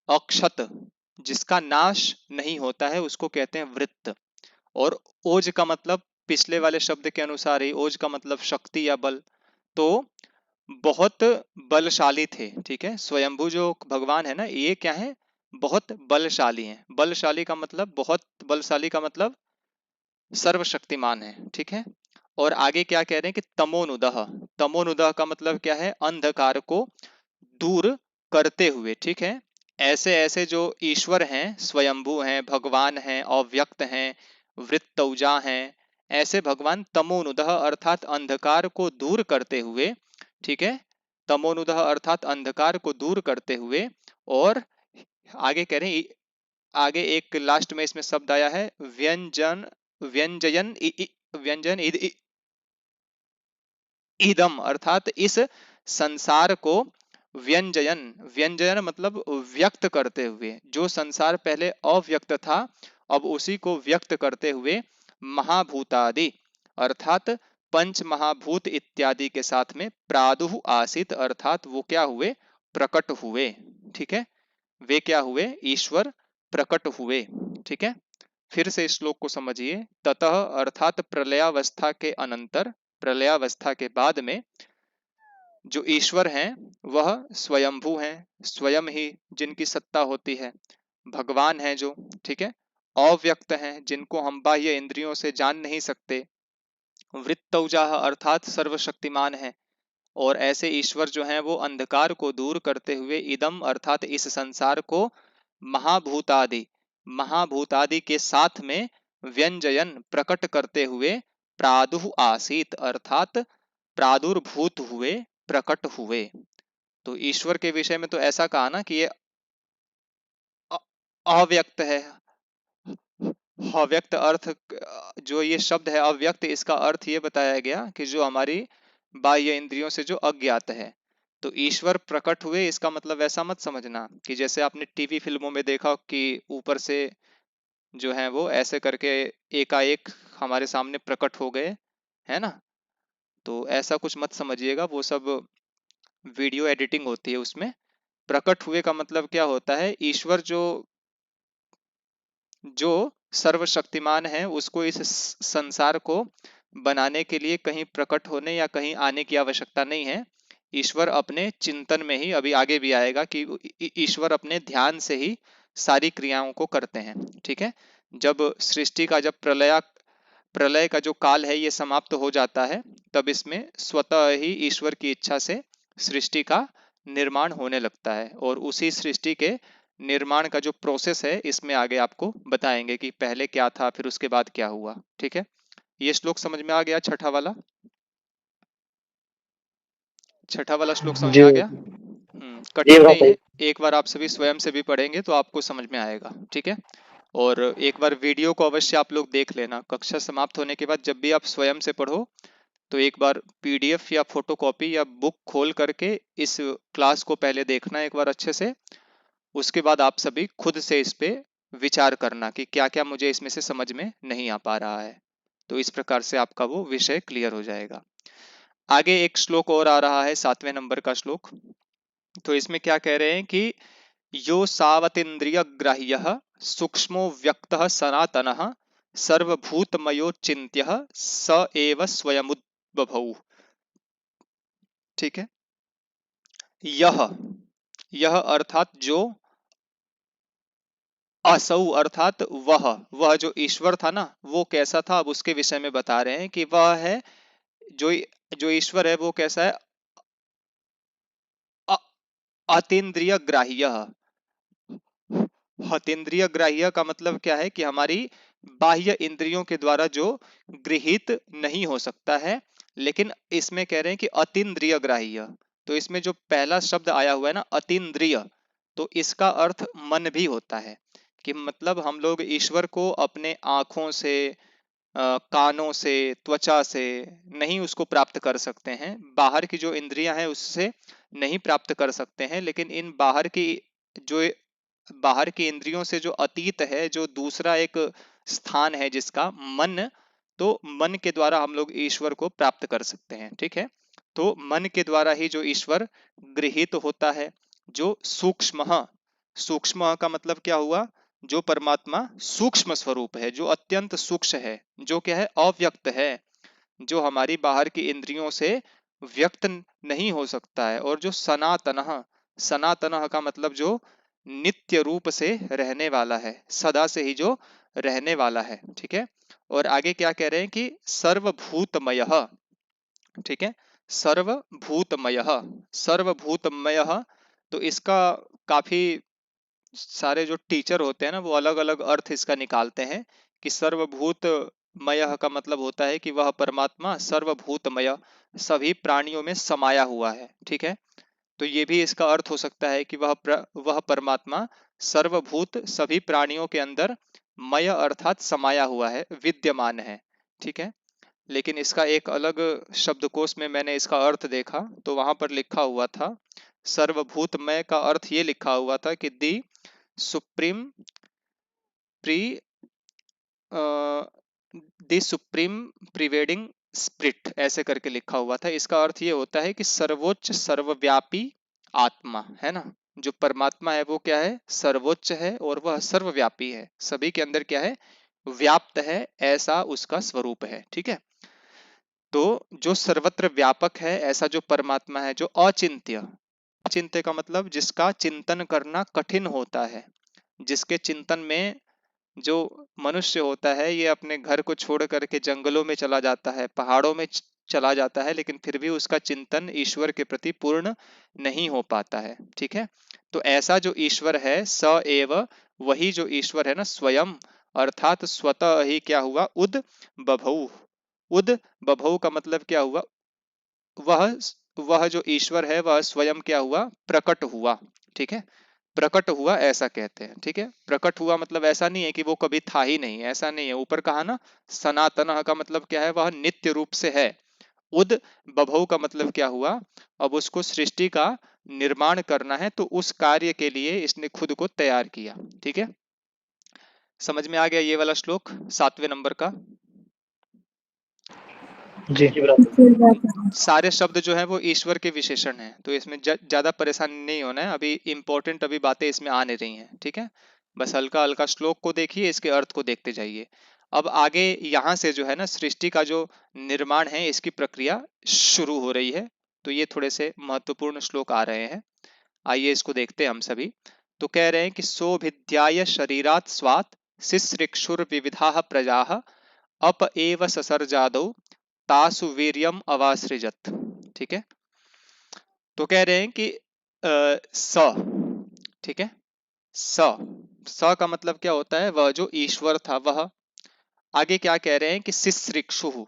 अक्षत, जिसका नाश नहीं होता है, उसको कहते हैं वृत्त। और ओज का मतलब, पिछले वाले शब्द के अनुसार ही ओज का मतलब शक्ति या बल। तो बहुत बलशाली थे, ठीक है। स्वयंभू जो भगवान है ना, ये क्या है? बहुत बलशाली हैं। बलशाली का मतलब, बहुत बलशाली का मतलब सर्वशक्तिमान है, ठीक है। और आगे क्या कह रहे हैं कि तमोनुदह, तमोनुदह का मतलब क्या है? अंधकार को दूर करते हुए, ठीक है। ऐसे ऐसे जो ईश्वर हैं, स्वयंभू हैं, भगवान हैं, अव्यक्त हैं, वृत्तौजा हैं, ऐसे भगवान तमोनुदह अर्थात अंधकार को दूर करते हुए, ठीक है। तमोनुदह अर्थात अंधकार को दूर करते हुए, और आगे कह रहे हैं, आगे एक लास्ट में इसमें शब्द आया है व्यंजन, व्यंजयन व्यंजन इदम अर्थात इस संसार को व्यंजयन, व्यंजयन मतलब व्यक्त करते हुए, जो संसार पहले अव्यक्त था, अब उसी को व्यक्त करते हुए महाभूतादि अर्थात पंच महाभूत इत्यादि के साथ में प्रादुः आसित अर्थात वो क्या हुए? प्रकट हुए, ठीक है। वे क्या हुए? ईश्वर प्रकट हुए, ठीक है। फिर से श्लोक को समझिए। ततः अर्थात प्रलयावस्था के अनंतर, प्रलयावस्था के बाद में जो ईश्वर हैं वह स्वयंभू हैं, स्वयं ही जिनकी सत्ता होती है, भगवान हैं जो, ठीक है। अव्यक्त हैं, जिनको हम बाह्य इंद्रियों से जान नहीं सकते। वृत्तौजाह अर्थात सर्वशक्तिमान है। और ऐसे ईश्वर जो हैं वो अंधकार को दूर करते हुए इदम अर्थात इस संसार को महाभूतादि, महाभूतादि के साथ में व्यंजयन प्रकट करते हुए प्रादुः आसीत अर्थात प्रादुर्भूत हुए, प्रकट हुए। तो ईश्वर के विषय में तो ऐसा कहा ना कि ये अव्यक्त है। अव्यक्त अर्थ, जो ये शब्द है अव्यक्त, इसका अर्थ ये बताया गया कि जो हमारी बाह्य इंद्रियों से जो अज्ञात है। तो ईश्वर प्रकट हुए, इसका मतलब ऐसा मत समझना कि जैसे आपने टीवी फिल्मों में देखा कि ऊपर से जो है वो ऐसे करके एकाएक हमारे सामने प्रकट हो गए, है ना। तो ऐसा कुछ मत समझिएगा, वो सब वीडियो एडिटिंग होती है उसमें। प्रकट हुए का मतलब क्या होता है? ईश्वर जो सर्वशक्तिमान है, उसको इस संसार को बनाने के लिए कहीं प्रकट होने या कहीं आने की आवश्यकता नहीं है। ईश्वर अपने चिंतन में ही, अभी आगे भी आएगा कि ईश्वर अपने ध्यान से ही सारी क्रियाओं को करते हैं, ठीक है। जब सृष्टि का, जब प्रलय का जो काल है ये समाप्त हो जाता है, तब इसमें स्वतः ही ईश्वर की इच्छा से सृष्टि का निर्माण होने लगता है। और उसी सृष्टि के निर्माण का जो प्रोसेस है, इसमें आगे आपको बताएंगे कि पहले क्या था, फिर उसके बाद क्या हुआ, ठीक है। ये श्लोक समझ में आ गया? छठा वाला, छठा वाला श्लोक समझ में जी आ गया? जी कठिन नहीं भाई। है, एक बार आप सभी स्वयं से भी पढ़ेंगे तो आपको समझ में आएगा, ठीक है। और एक बार वीडियो को अवश्य आप लोग देख लेना, कक्षा समाप्त होने के बाद जब भी आप स्वयं से पढ़ो तो एक बार PDF या फोटोकॉपी या बुक खोल करके इस क्लास को पहले देखना एक बार अच्छे से, उसके बाद आप सभी खुद से इस पे विचार करना कि क्या क्या मुझे इसमें से समझ में नहीं आ पा रहा है। तो इस प्रकार से आपका वो विषय क्लियर हो जाएगा। आगे एक श्लोक और आ रहा है 7वें नंबर का श्लोक। तो इसमें क्या कह रहे हैं कि यो सावतीन्द्रिय ग्राह्य सूक्ष्मो व्यक्तः सनातनः सर्वभूतमयो चिन्त्यः स एव स्वयमुद्भवौ। ठीक है, यह अर्थात जो, असौ अर्थात वह जो ईश्वर था ना, वो कैसा था, अब उसके विषय में बता रहे हैं कि वह है जो जो ईश्वर है वो कैसा है, अतीन्द्रिय ग्राह्य। अतीन्द्रिय ग्राह्य का मतलब क्या है कि हमारी बाह्य इंद्रियों के द्वारा जो गृहीत नहीं हो सकता है, लेकिन इसमें कह रहे हैं कि अतीन्द्रिय ग्राह्य। तो इसमें जो पहला शब्द आया हुआ है ना अतीन्द्रिय, तो इसका अर्थ मन भी होता है, कि मतलब हम लोग ईश्वर को अपने आंखों से, कानों से, त्वचा से नहीं उसको प्राप्त कर सकते हैं, बाहर की जो इंद्रियां हैं उससे नहीं प्राप्त कर सकते हैं, लेकिन इन जो बाहर की इंद्रियों से जो अतीत है, जो दूसरा एक स्थान है जिसका मन, तो मन के द्वारा हम लोग ईश्वर को प्राप्त कर सकते हैं। ठीक है, तो मन के द्वारा ही जो ईश्वर गृहीत होता है, जो सूक्ष्म, सूक्ष्म का मतलब क्या हुआ, जो परमात्मा सूक्ष्म स्वरूप है, जो अत्यंत सूक्ष्म है, जो क्या है, अव्यक्त है, जो हमारी बाहर की इंद्रियों से व्यक्त नहीं हो सकता है, और जो सनातन, सनातन का मतलब जो नित्य रूप से रहने वाला है, सदा से ही जो रहने वाला है। ठीक है, और आगे क्या कह रहे हैं कि सर्वभूतमय। ठीक है, सर्वभूतमय, सर्वभूतमय, तो इसका काफी सारे जो टीचर होते हैं ना, वो अलग अलग अर्थ इसका निकालते हैं कि सर्वभूतमय का मतलब होता है कि वह परमात्मा सर्वभूतमय, सभी प्राणियों में समाया हुआ है। ठीक है, तो ये भी इसका अर्थ हो सकता है कि वह परमात्मा सर्वभूत, सभी प्राणियों के अंदर, मय अर्थात समाया हुआ है, विद्यमान है। ठीक है, लेकिन इसका एक अलग शब्दकोश में मैंने इसका अर्थ देखा, तो वहां पर लिखा हुआ था, सर्वभूतमय का अर्थ ये लिखा हुआ था कि दी सुप्रीम प्री दी सुप्रीम प्रिवेडिंग स्पिरिट, ऐसे करके लिखा हुआ था। इसका अर्थ ये होता है कि सर्वोच्च सर्वव्यापी आत्मा है ना, जो परमात्मा है वो क्या है, सर्वोच्च है, और वह सर्वव्यापी है, सभी के अंदर क्या है, व्याप्त है, ऐसा उसका स्वरूप है। ठीक है, तो जो सर्वत्र व्यापक है, ऐसा जो परमात्मा है, जो अचिंत्य, अचिंत्य का मतलब जिसका चिंतन करना कठिन होता है, जिसके चिंतन में जो मनुष्य होता है ये अपने घर को छोड़ करके जंगलों में चला जाता है, पहाड़ों में चला जाता है, लेकिन फिर भी उसका चिंतन ईश्वर के प्रति पूर्ण नहीं हो पाता है। ठीक है, तो ऐसा जो ईश्वर है, स एव, वही जो ईश्वर है ना, स्वयं अर्थात स्वतः ही क्या हुआ, उद बभौ। उद बभौ का मतलब क्या हुआ, वह वह जो ईश्वर है वह स्वयं क्या हुआ, प्रकट हुआ। ठीक है, प्रकट हुआ ऐसा कहते हैं। ठीक है, प्रकट हुआ मतलब ऐसा नहीं है कि वो कभी था ही नहीं, ऐसा नहीं है। ऊपर कहा ना सनातन का मतलब क्या है, वह नित्य रूप से है। उद बभौ का मतलब क्या हुआ, अब उसको सृष्टि का निर्माण करना है, तो उस कार्य के लिए इसने खुद को तैयार किया। ठीक है, समझ में आ गया ये वाला श्लोक 7वें नंबर का। जी सारे शब्द जो है वो ईश्वर के विशेषण हैं, तो इसमें ज्यादा परेशानी नहीं होना है, अभी इंपॉर्टेंट अभी बातें इसमें आ नहीं रही हैं। ठीक है, बस हल्का हल्का श्लोक को देखिए, इसके अर्थ को देखते जाइए। अब आगे यहाँ से जो है ना सृष्टि का जो निर्माण है, इसकी प्रक्रिया शुरू हो रही है, तो ये थोड़े से महत्वपूर्ण श्लोक आ रहे हैं, आइए इसको देखते हैं हम सभी। तो कह रहे हैं कि सोभिध्याय शरीरात स्वात् शिश्रिक्षुर विविधा प्रजाः अप एव ससर्जादौ तासु वीर्यम अवासृजत। ठीक है, तो कह रहे हैं कि स, ठीक है, स का मतलब क्या होता है, वह जो ईश्वर था वह। आगे क्या कह रहे हैं कि शिश्रिक्षु,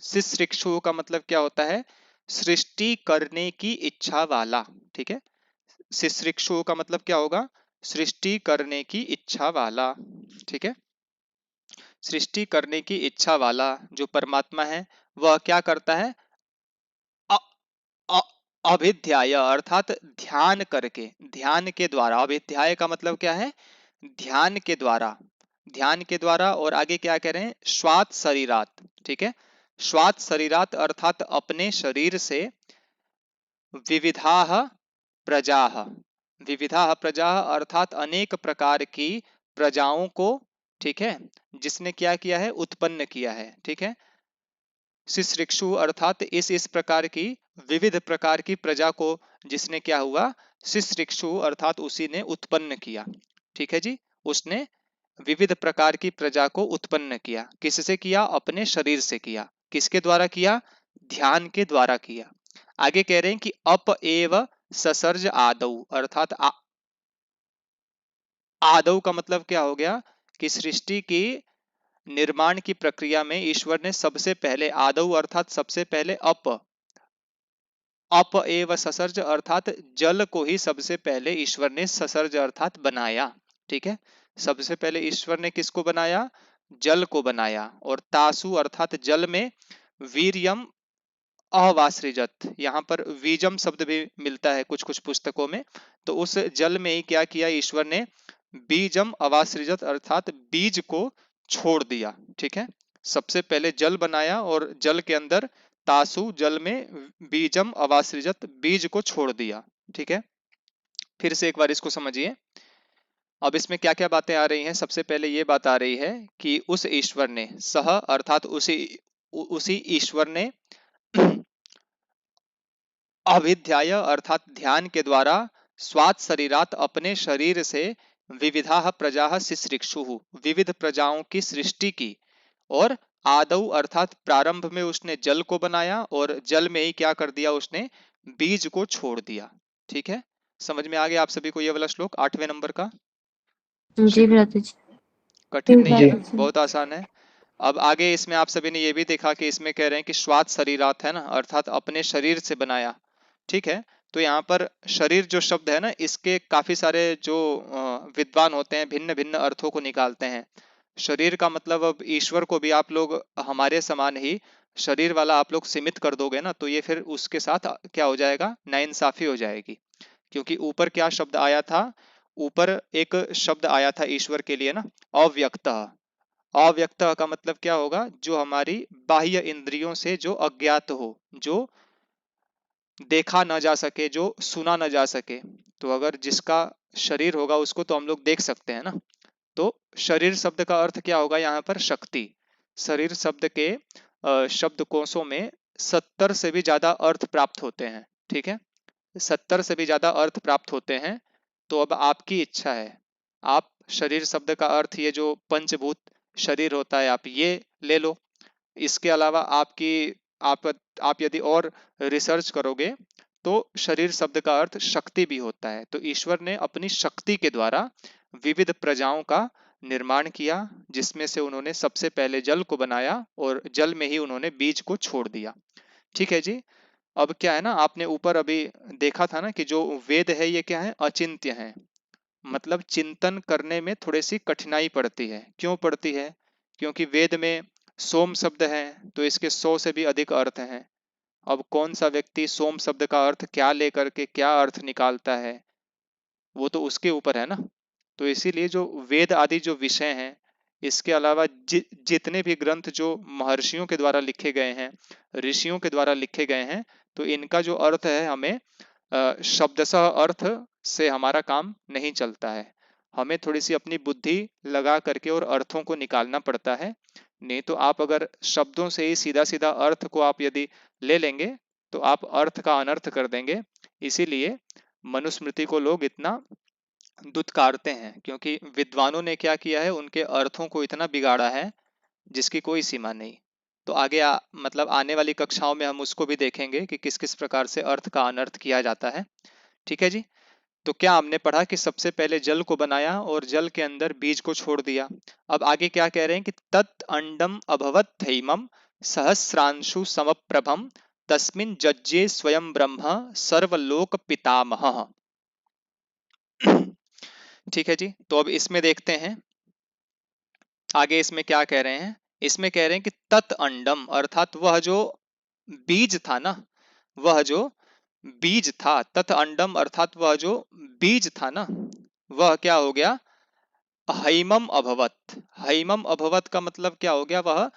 शिश्रिक्षु का मतलब क्या होता है, सृष्टि करने की इच्छा वाला। ठीक है, शिश्रिक्षु का मतलब क्या होगा, सृष्टि करने की इच्छा वाला। ठीक है, सृष्टि करने की इच्छा वाला जो परमात्मा है वह क्या करता है, अ- अ- अभिध्याय अर्थात ध्यान करके, ध्यान के द्वारा, अभिध्याय का मतलब क्या है, ध्यान के द्वारा, ध्यान के द्वारा, और आगे क्या कह रहे हैं, स्वात शरीरात, ठीक है, स्वात शरीरात अर्थात अपने शरीर से, विविधाः प्रजाः, विविधाः प्रजाः अर्थात अनेक प्रकार की प्रजाओं को, ठीक है, जिसने क्या किया है, उत्पन्न किया है, ठीक है, शिश्रिक्षु अर्थात इस प्रकार की, विविध प्रकार की प्रजा को जिसने क्या हुआ, शिश्रिक्षु अर्थात उसी ने उत्पन्न किया, ठीक है जी, उसने विविध प्रकार की प्रजा को उत्पन्न किया, किससे किया, अपने शरीर से किया, किसके द्वारा किया, ध्यान के द्वारा किया। आगे कह रहे हैं कि अप एव ससर्ज आदौ अर्थात आदौ का मतलब क्या हो गया, कि सृष्टि की निर्माण की प्रक्रिया में ईश्वर ने सबसे पहले, आदौ अर्थात सबसे पहले, अप एव ससर्ज अर्थात जल को ही सबसे पहले ईश्वर ने ससर्ज अर्थात बनाया, ठीक है, सबसे पहले ईश्वर ने किसको बनाया, जल को बनाया, और तासु अर्थात जल में, वीर्यम अवासृजत, यहाँ पर बीजम शब्द भी मिलता है कुछ कुछ पुस्तकों में, तो उस जल में ही क्या किया ईश्वर ने, बीजम अवासृजत अर्थात बीज को छोड़ दिया, ठीक है, सबसे पहले जल बनाया और जल के अंदर तासु जल में बीजम अवासृजत बीज को छोड़ दिया, ठीक है। फिर से एक बार इसको समझिए, अब इसमें क्या क्या बातें आ रही हैं, सबसे पहले ये बात आ रही है कि उस ईश्वर ने, सह अर्थात उसी ईश्वर ने, अभिध्याय अर्थात ध्यान के द्वारा, स्वात शरीरात अपने शरीर से, विविधा प्रजा शिश्रिक्षु विविध प्रजाओं की सृष्टि की, और आदौ अर्थात प्रारंभ में उसने जल को बनाया और जल में ही क्या कर दिया उसने, बीज को छोड़ दिया, ठीक है, समझ में आ गया आप सभी को ये वाला श्लोक 8वें नंबर का, जी भ्राता जी। कठिन नहीं जी है, बहुत आसान है। अब आगे इसमें आप सभी ने ये भी देखा कि इसमें कह रहे हैं कि स्वात शरीरात है ना, अर्थात अपने शरीर से बनाया, ठीक है, तो यहाँ पर शरीर जो शब्द है ना, इसके काफी सारे जो विद्वान होते हैं भिन्न भिन्न अर्थों को निकालते हैं। शरीर का मतलब अब ईश्वर को भी आप लोग हमारे समान ही शरीर वाला आप लोग सीमित कर दोगे ना, तो ये फिर उसके साथ क्या हो जाएगा, नाइंसाफी हो जाएगी, क्योंकि ऊपर क्या शब्द आया था, ऊपर एक शब्द आया था ईश्वर के लिए ना, अव्यक्त, अव्यक्त का मतलब क्या होगा, जो हमारी बाह्य इंद्रियों से जो अज्ञात हो, जो देखा न जा सके, जो सुना न जा सके, तो अगर जिसका शरीर होगा उसको तो हम लोग देख सकते हैं ना, तो शरीर शब्द का अर्थ क्या होगा यहाँ पर, शक्ति। शरीर शब्द के शब्द कोशों में 70 से भी ज्यादा अर्थ प्राप्त होते हैं, ठीक है, 70 से भी ज्यादा अर्थ प्राप्त होते हैं। तो अब आपकी इच्छा है, आप शरीर शब्द का अर्थ ये जो पंचभूत शरीर होता है आप ये ले लो, इसके अलावा आपकी आप आप यदि और रिसर्च करोगे तो शरीर शब्द का अर्थ शक्ति भी होता है। तो ईश्वर ने अपनी शक्ति के द्वारा विविध प्रजाओं का निर्माण किया, जिसमें से उन्होंने सबसे पहले जल को बनाया और जल में ही उन्होंने बीज को छोड़ दिया, ठीक है जी। अब क्या है ना, आपने ऊपर अभी देखा था ना कि जो वेद है ये क्या है, अचिंत्य है, मतलब चिंतन करने में थोड़ी सी कठिनाई पड़ती है। क्यों पड़ती है, क्योंकि वेद में सोम शब्द है तो इसके 100 से भी अधिक अर्थ हैं। अब कौन सा व्यक्ति सोम शब्द का अर्थ क्या लेकर के क्या अर्थ निकालता है, वो तो उसके ऊपर है ना। तो इसीलिए जो वेद आदि जो विषय हैं, इसके अलावा जितने भी ग्रंथ जो महर्षियों के द्वारा लिखे गए हैं, ऋषियों के द्वारा लिखे गए हैं, तो इनका जो अर्थ है हमें शब्दशः अर्थ से हमारा काम नहीं चलता है, हमें थोड़ी सी अपनी बुद्धि लगा करके और अर्थों को निकालना पड़ता है। नहीं तो आप अगर शब्दों से ही सीधा सीधा अर्थ को आप यदि ले लेंगे तो आप अर्थ का अनर्थ कर देंगे। इसीलिए मनुस्मृति को लोग इतना दुत्कारते हैं, क्योंकि विद्वानों ने क्या किया है, उनके अर्थों को इतना बिगाड़ा है जिसकी कोई सीमा नहीं। तो आगे मतलब आने वाली कक्षाओं में हम उसको भी देखेंगे कि किस किस प्रकार से अर्थ का अनर्थ किया जाता है, ठीक है जी। तो क्या हमने पढ़ा कि सबसे पहले जल को बनाया और जल के अंदर बीज को छोड़ दिया। अब आगे क्या कह रहे हैं कि तत् अंडम अभवत थैमम सहस्रांशु समप्रभम तस्मिन् जज्जे स्वयं ब्रह्म सर्वलोक पितामहः। ठीक है जी, तो अब इसमें देखते हैं आगे इसमें क्या कह रहे हैं, इसमें कह रहे हैं कि तत् अंडम अर्थात वह जो बीज था ना, वह जो बीज था, तत् अंडम अर्थात वह जो बीज था ना, वह क्या हो गया, हैमम अभवत। हैमम अभवत का मतलब क्या हो गया, वह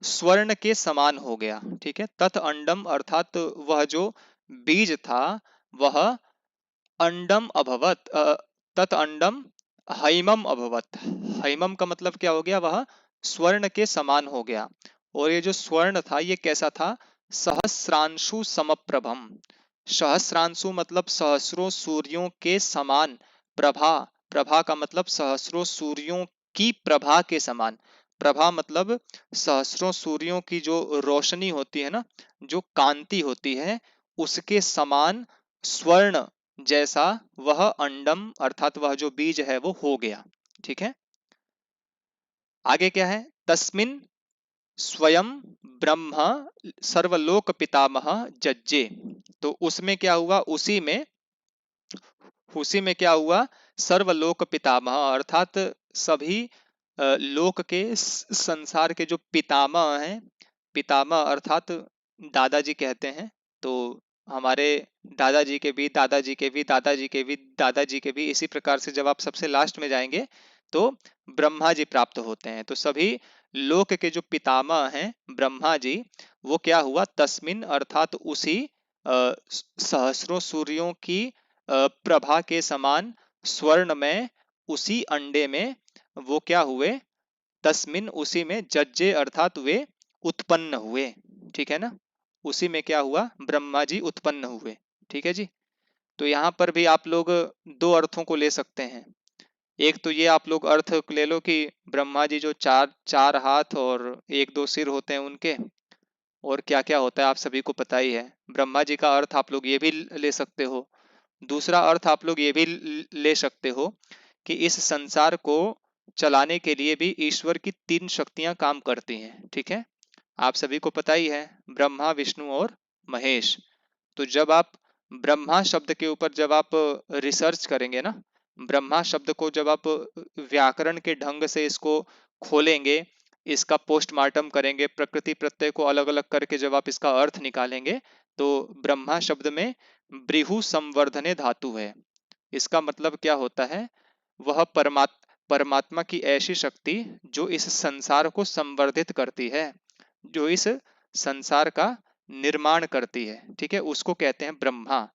स्वर्ण के समान हो गया। ठीक है, तत् अंडम अर्थात वह जो बीज था वह अंडम अभवत, तत् अंडम हैमम अभवत। हैमम का मतलब क्या हो गया, वह स्वर्ण के समान हो गया। और ये जो स्वर्ण था ये कैसा था, सहस्रांशु समप्रभम। सहस्रांशु मतलब सहस्रों सूर्यों के समान, प्रभा, प्रभा का मतलब सहस्रों सूर्यों की प्रभा के समान। प्रभा मतलब सहस्रों सूर्यों की जो रोशनी होती है ना, जो कांति होती है, उसके समान स्वर्ण जैसा वह अंडम अर्थात वह जो बीज है वो हो गया। ठीक है, आगे क्या है, तस्मिन स्वयं ब्रह्म सर्वलोक पितामह जज्जे। तो उसमें क्या हुआ, उसी में क्या हुआ, सर्वलोक पितामह अर्थात सभी लोक के संसार के जो पितामह हैं, पितामह अर्थात दादाजी कहते हैं, तो हमारे दादाजी के भी दादाजी के भी दादाजी के भी दादाजी के भी, इसी प्रकार से जब आप सबसे लास्ट में जाएंगे तो ब्रह्मा जी प्राप्त होते हैं। तो सभी लोक के जो पितामह हैं ब्रह्मा जी, वो क्या हुआ, तस्मिन अर्थात उसी सहस्रों सूर्यों की प्रभा के समान स्वर्ण में, उसी अंडे में वो क्या हुए, तस्मिन उसी में, जज्जे अर्थात वे उत्पन्न हुए। ठीक है ना, उसी में क्या हुआ, ब्रह्मा जी उत्पन्न हुए। ठीक है जी, तो यहाँ पर भी आप लोग दो अर्थों को ले सकते हैं। एक तो ये आप लोग अर्थ ले लो कि ब्रह्मा जी जो चार चार हाथ और एक दो सिर होते हैं उनके, और क्या क्या होता है आप सभी को पता ही है। ब्रह्मा जी का अर्थ आप लोग ये भी ले सकते हो। दूसरा अर्थ आप लोग ये भी ले सकते हो कि इस संसार को चलाने के लिए भी ईश्वर की तीन शक्तियां काम करती हैं। ठीक है, आप सभी को पता ही है, ब्रह्मा विष्णु और महेश। तो जब आप ब्रह्मा शब्द के ऊपर जब आप रिसर्च करेंगे ना, ब्रह्मा शब्द को जब आप व्याकरण के ढंग से इसको खोलेंगे, इसका पोस्टमार्टम करेंगे, प्रकृति प्रत्यय को अलग अलग करके जब आप इसका अर्थ निकालेंगे, तो ब्रह्मा शब्द में ब्रीहु संवर्धने धातु है। इसका मतलब क्या होता है, वह परमात्मा की ऐसी शक्ति जो इस संसार को संवर्धित करती है, जो इस संसार का निर्माण करती है। ठीक है, उसको कहते हैं ब्रह्मा।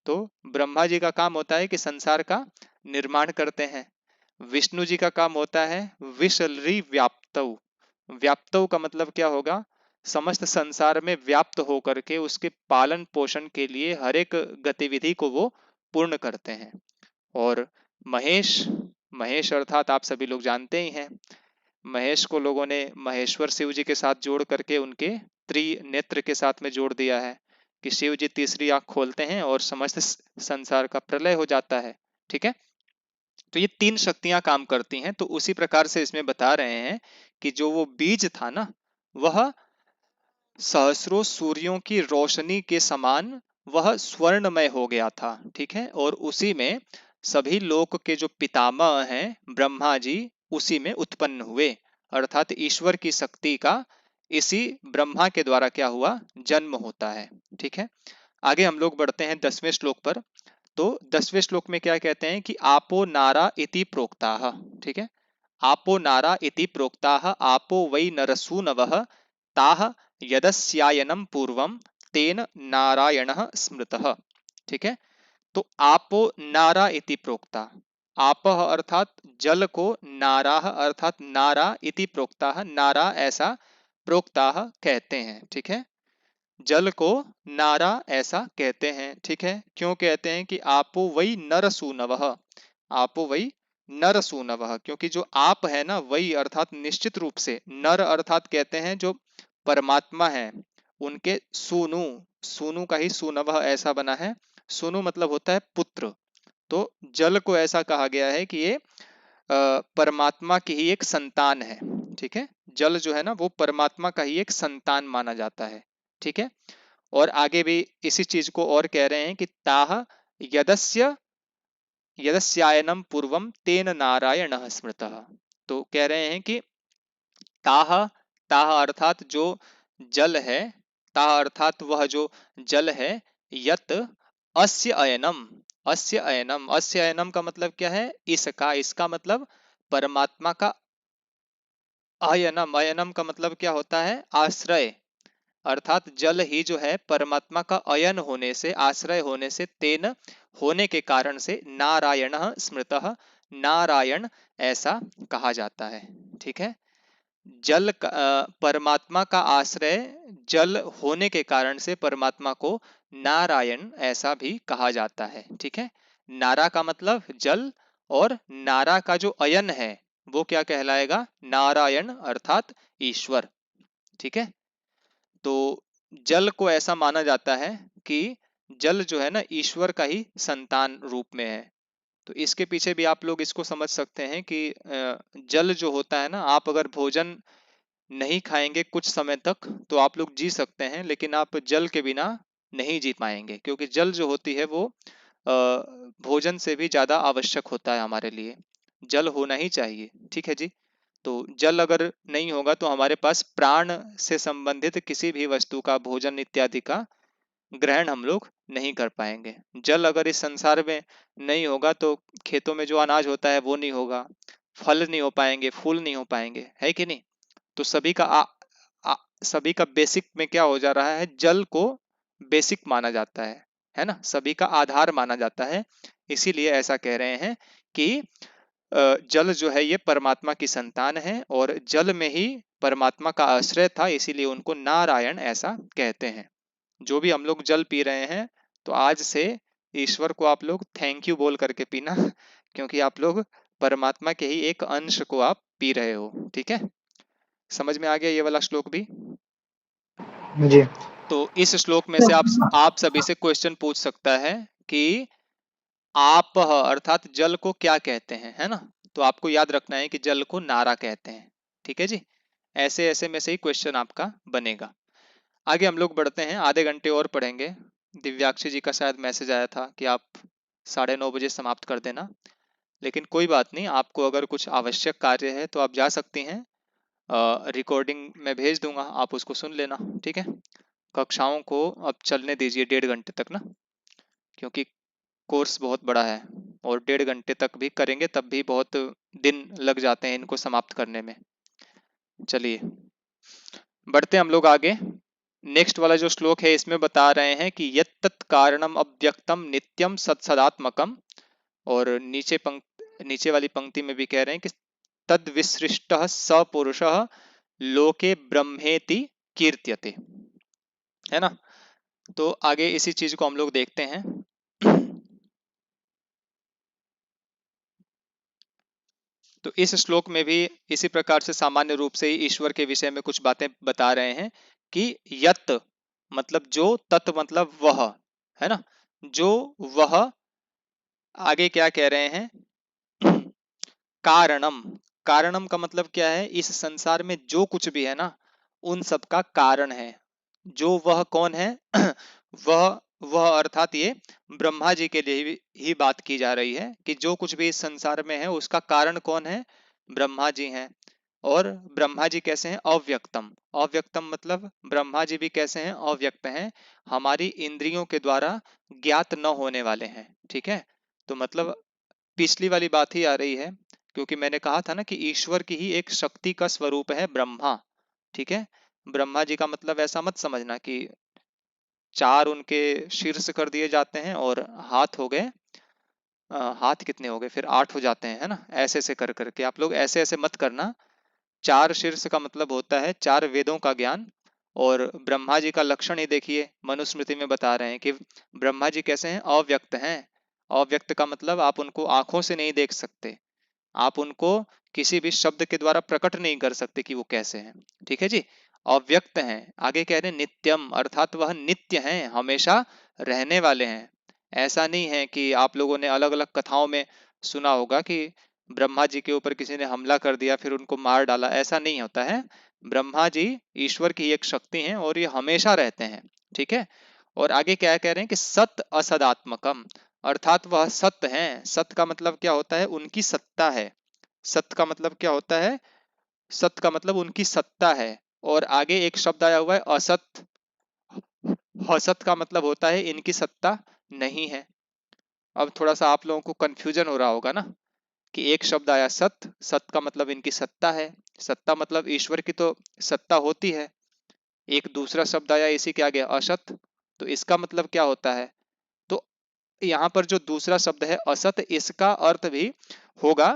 तो ब्रह्मा जी का काम होता है कि संसार का निर्माण करते हैं। विष्णु जी का काम होता है विशलरी व्याप्तव। व्याप्तव का मतलब क्या होगा, समस्त संसार में व्याप्त होकर के उसके पालन पोषण के लिए हर एक गतिविधि को वो पूर्ण करते हैं। और महेश, महेश अर्थात आप सभी लोग जानते ही हैं, महेश को लोगों ने महेश्वर शिव जी के साथ जोड़ करके उनके त्रिनेत्र के साथ में जोड़ दिया है कि शिव जी तीसरी आंख खोलते हैं और समस्त संसार का प्रलय हो जाता है। ठीक है, तो ये तीन शक्तियां काम करती हैं। तो उसी प्रकार से इसमें बता रहे हैं कि जो वो बीज था ना, वह सहस्रों सूर्यों की रोशनी के समान वह स्वर्णमय हो गया था। ठीक है, और उसी में सभी लोक के जो पितामह हैं ब्रह्मा जी, उसी में उत्पन्न हुए, अर्थात ईश्वर की शक्ति का इसी ब्रह्मा के द्वारा क्या हुआ, जन्म होता है। ठीक है, आगे हम लोग बढ़ते हैं 10वें श्लोक पर। तो 10वें श्लोक में क्या कहते हैं कि आपो नारा इति प्रोक्ताः। ठीक है, आपो नारा इति प्रोक्ताः आपो वै नरसूनवः ताः यदस्यायनं पूर्वं तेन नारायणः स्मृतः। ठीक है, तो आपो नारा इति प्रोक्ता, आपह अर्थात जल को, नाराह अर्थात नारा इति प्रोक्ताः, नारा ऐसा, प्रोक्ताः कहते हैं। ठीक है, जल को नारा ऐसा कहते हैं। ठीक है, क्यों कहते हैं कि आपो वही नरसूनवः, आपो वही नरसूनवः, क्योंकि जो आप है ना वही अर्थात निश्चित रूप से, नर अर्थात कहते हैं जो परमात्मा है उनके सूनु, सूनु का ही सूनवः ऐसा बना है। सूनु मतलब होता है पुत्र। तो जल को ऐसा कहा गया है कि ये परमात्मा की ही एक संतान है। ठीक है, जल जो है ना वो परमात्मा का ही एक संतान माना जाता है। ठीक है, और आगे भी इसी चीज को और कह रहे हैं कि ताह यदस्य यदस्यायनम पूर्वम तेन नारायणः स्मृतः। तो कह रहे हैं कि ताह, ताह अर्थात जो जल है, ताह अर्थात वह जो जल है, यत अस्य अयनम, अस्य अयनम, अस्य अयनम का मतलब क्या है, इसका, इसका मतलब परमात्मा का अयनम, अयनम का मतलब क्या होता है, आश्रय, अर्थात जल ही जो है परमात्मा का अयन होने से, आश्रय होने से, तेन होने के कारण से नारायण स्मृतः, नारायण ऐसा कहा जाता है। ठीक है, जल परमात्मा का आश्रय जल होने के कारण से परमात्मा को नारायण ऐसा भी कहा जाता है। ठीक है, नारा का मतलब जल, और नारा का जो अयन है वो क्या कहलाएगा, नारायण अर्थात ईश्वर। ठीक है, तो जल को ऐसा माना जाता है कि जल जो है ना ईश्वर का ही संतान रूप में है। तो इसके पीछे भी आप लोग इसको समझ सकते हैं कि जल जो होता है ना, आप अगर भोजन नहीं खाएंगे कुछ समय तक तो आप लोग जी सकते हैं, लेकिन आप जल के बिना नहीं जी पाएंगे, क्योंकि जल जो होती है वो भोजन से भी ज्यादा आवश्यक होता है हमारे लिए, जल होना ही चाहिए। ठीक है जी, तो जल अगर नहीं होगा तो हमारे पास प्राण से संबंधित किसी भी वस्तु का, भोजन इत्यादि का ग्रहण हम लोग नहीं कर पाएंगे। जल अगर इस संसार में नहीं होगा तो खेतों में जो अनाज होता है वो नहीं होगा, फल नहीं हो पाएंगे, फूल नहीं हो पाएंगे, है कि नहीं। तो सभी का बेसिक में क्या हो जा रहा है, जल को बेसिक माना जाता है ना, सभी का आधार माना जाता है। इसीलिए ऐसा कह रहे हैं कि जल जो है ये परमात्मा की संतान है, और जल में ही परमात्मा का आश्रय था, इसीलिए उनको नारायण ऐसा कहते हैं। जो भी हम लोग जल पी रहे हैं, तो आज से ईश्वर को आप लोग थैंक यू बोल करके पीना, क्योंकि आप लोग परमात्मा के ही एक अंश को आप पी रहे हो। ठीक है, समझ में आ गया ये वाला श्लोक भी। जी। तो इस श्लोक में से आप सभी से क्वेश्चन पूछ सकता है कि आप अर्थात जल को क्या कहते हैं, है ना। तो आपको याद रखना है कि जल को नारा कहते हैं। ठीक है जी, ऐसे ऐसे में से ही क्वेश्चन आपका बनेगा। आगे हम लोग बढ़ते हैं, आधे घंटे और पढ़ेंगे। दिव्याक्षी जी का शायद मैसेज आया था कि आप 9:30 बजे समाप्त कर देना, लेकिन कोई बात नहीं, आपको अगर कुछ आवश्यक कार्य है तो आप जा सकती हैं, रिकॉर्डिंग में भेज दूंगा, आप उसको सुन लेना। ठीक है, कक्षाओं को अब चलने दीजिए 1.5 घंटे तक ना, क्योंकि कोर्स बहुत बड़ा है, और 1.5 घंटे तक भी करेंगे तब भी बहुत दिन लग जाते हैं इनको समाप्त करने में। चलिए बढ़ते हैं हम लोग आगे। नेक्स्ट वाला जो श्लोक है इसमें बता रहे हैं कि यत्तत् कारणम अव्यक्तम नित्यम सत्सदात्मकम, और नीचे वाली पंक्ति में भी कह रहे हैं कि तद विसृष्टः स पुरुषः लोके ब्रह्मेति कीर्त्यते, है ना। तो आगे इसी चीज को हम लोग देखते हैं। तो इस श्लोक में भी इसी प्रकार से सामान्य रूप से ही ईश्वर के विषय में कुछ बातें बता रहे हैं कि यत मतलब जो, तत् मतलब वह, है ना, जो वह, आगे क्या कह रहे हैं, कारणम, कारणम का मतलब क्या है, इस संसार में जो कुछ भी है ना उन सब का कारण है। जो वह कौन है, वह वह अर्थात ये ब्रह्मा जी के लिए ही बात की जा रही है कि जो कुछ भी इस संसार में है उसका कारण कौन है, ब्रह्मा जी हैं। और ब्रह्मा जी कैसे हैं, अव्यक्तम, अव्यक्तम मतलब ब्रह्मा जी भी कैसे हैं, अव्यक्त हैं, हमारी इंद्रियों के द्वारा ज्ञात न होने वाले हैं। ठीक है, तो मतलब पिछली वाली बात ही आ रही है, क्योंकि मैंने कहा था ना कि ईश्वर की ही एक शक्ति का स्वरूप है ब्रह्मा। ठीक है, ब्रह्मा जी का मतलब ऐसा मत समझना कि 4 उनके शीर्ष कर दिए जाते हैं और हाथ हो गए, हाथ कितने हो गए फिर 8 हो जाते हैं, है ना, ऐसे ऐसे कर करके आप लोग ऐसे ऐसे मत करना। 4 शीर्ष का मतलब होता है 4 वेदों का ज्ञान। और ब्रह्मा जी का लक्षण ही देखिए, मनुस्मृति में बता रहे हैं कि ब्रह्मा जी कैसे हैं, अव्यक्त हैं। अव्यक्त का मतलब आप उनको आंखों से नहीं देख सकते, आप उनको किसी भी शब्द के द्वारा प्रकट नहीं कर सकते कि वो कैसे हैं। ठीक है जी, अव्यक्त हैं। आगे कह रहे हैं नित्यम, अर्थात वह नित्य हैं, हमेशा रहने वाले हैं। ऐसा नहीं है कि आप लोगों ने अलग अलग कथाओं में सुना होगा कि ब्रह्मा जी के ऊपर किसी ने हमला कर दिया फिर उनको मार डाला, ऐसा नहीं होता है। ब्रह्मा जी ईश्वर की एक शक्ति हैं और ये हमेशा रहते हैं। ठीक है, और आगे क्या कह रहे हैं कि सत असदात्मकम, अर्थात वह सत्य हैं। सत्य का मतलब क्या होता है, उनकी सत्ता है। सत्य का मतलब क्या होता है, सत का मतलब उनकी सत्ता है, और आगे एक शब्द आया हुआ है असत, असत का मतलब होता है इनकी सत्ता नहीं है। अब थोड़ा सा आप लोगों को कंफ्यूजन हो रहा होगा ना कि एक शब्द आया सत, सत का मतलब इनकी सत्ता है, सत्ता मतलब ईश्वर की तो सत्ता होती है। एक दूसरा शब्द आया इसी के आगे असत, तो इसका मतलब क्या होता है? तो यहाँ पर जो दूसरा शब्द है असत, इसका अर्थ भी होगा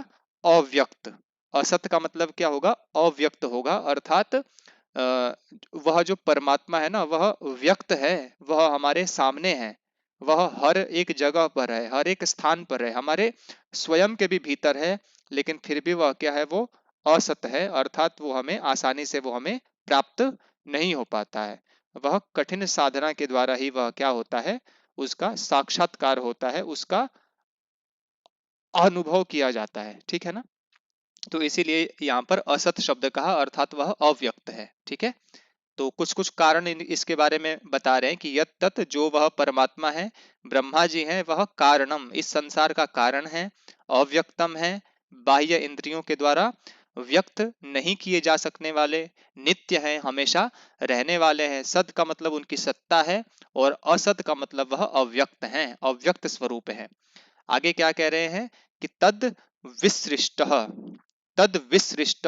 अव्यक्त। असत का मतलब क्या होगा? अव्यक्त होगा, अर्थात वह जो परमात्मा है ना, वह व्यक्त है, वह हमारे सामने है, वह हर एक जगह पर है, हर एक स्थान पर है, हमारे स्वयं के भी भीतर है, लेकिन फिर भी वह क्या है? वो असत है, अर्थात वो हमें आसानी से वो हमें प्राप्त नहीं हो पाता है। वह कठिन साधना के द्वारा ही वह क्या होता है? उसका साक्षात्कार होता है, उसका अनुभव किया जाता है, ठीक है ना? तो इसीलिए यहाँ पर असत शब्द कहा, अर्थात वह अव्यक्त है, ठीक है। तो कुछ कुछ कारण इसके बारे में बता रहे हैं कि यत तत्, जो वह परमात्मा है, ब्रह्मा जी हैं, वह कारणम, इस संसार का कारण है, अव्यक्तम है, बाह्य इंद्रियों के द्वारा व्यक्त नहीं किए जा सकने वाले, नित्य हैं, हमेशा रहने वाले हैं। सद का मतलब उनकी सत्ता है, और असत का मतलब वह अव्यक्त हैं, अव्यक्त स्वरूप है। आगे क्या कह रहे हैं कि तद विसृष्ट, तद विसृष्ट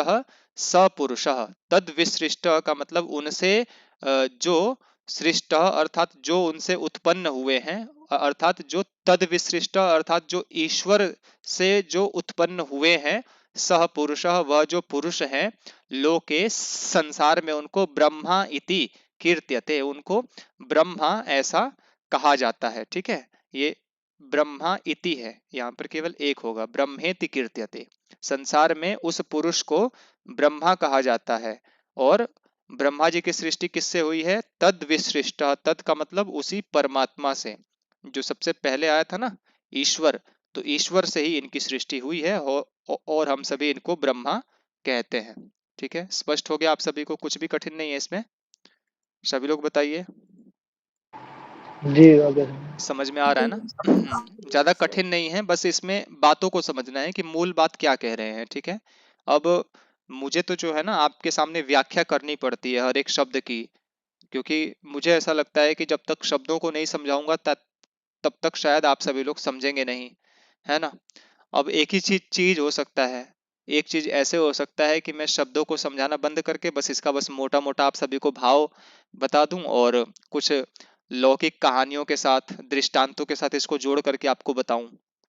सपुरुष। तद विसृष्ट का मतलब उनसे जो सृष्ट अर्थात जो उनसे उत्पन्न हुए हैं, अर्थात जो तद विसृष्ट अर्थात जो ईश्वर से जो उत्पन्न हुए हैं, सह पुरुष वह जो पुरुष हैं, लोके संसार में उनको ब्रह्मा इति कीर्त्यते, उनको ब्रह्मा ऐसा कहा जाता है, ठीक है। ये ब्रह्मा इति है, यहाँ पर केवल एक होगा, ब्रह्मेति कीर्त्यते। संसार में उस पुरुष को ब्रह्मा कहा जाता है। और ब्रह्मा जी की सृष्टि किससे हुई है? तद विसृष्ट, तद का मतलब उसी परमात्मा से, जो सबसे पहले आया था ना, ईश्वर, तो ईश्वर से ही इनकी सृष्टि हुई है, और हम सभी इनको ब्रह्मा कहते हैं, ठीक है। स्पष्ट हो गया आप सभी को? कुछ भी कठिन नहीं है इसमें, सभी लोग बताइए। जी वगैरह। समझ में आ रहा है ना? ज्यादा कठिन नहीं है, बस इसमें बातों को समझना है कि मूल बात क्या कह रहे हैं, ठीक है। अब मुझे तो जो है ना आपके सामने व्याख्या करनी पड़ती है हर एक शब्द की, क्योंकि मुझे ऐसा लगता है कि जब तक शब्दों को नहीं समझाऊंगा तब तक शायद आप सभी लोग समझेंगे नहीं, है ना। अब एक ही चीज हो सकता है, एक चीज ऐसे हो सकता है कि मैं शब्दों को समझाना बंद करके बस इसका बस मोटा मोटा आप सभी को भाव बता दूं, और कुछ लौकिक कहानियों के साथ, दृष्टांतों के साथ इसको जोड़ करके आपको बताऊं,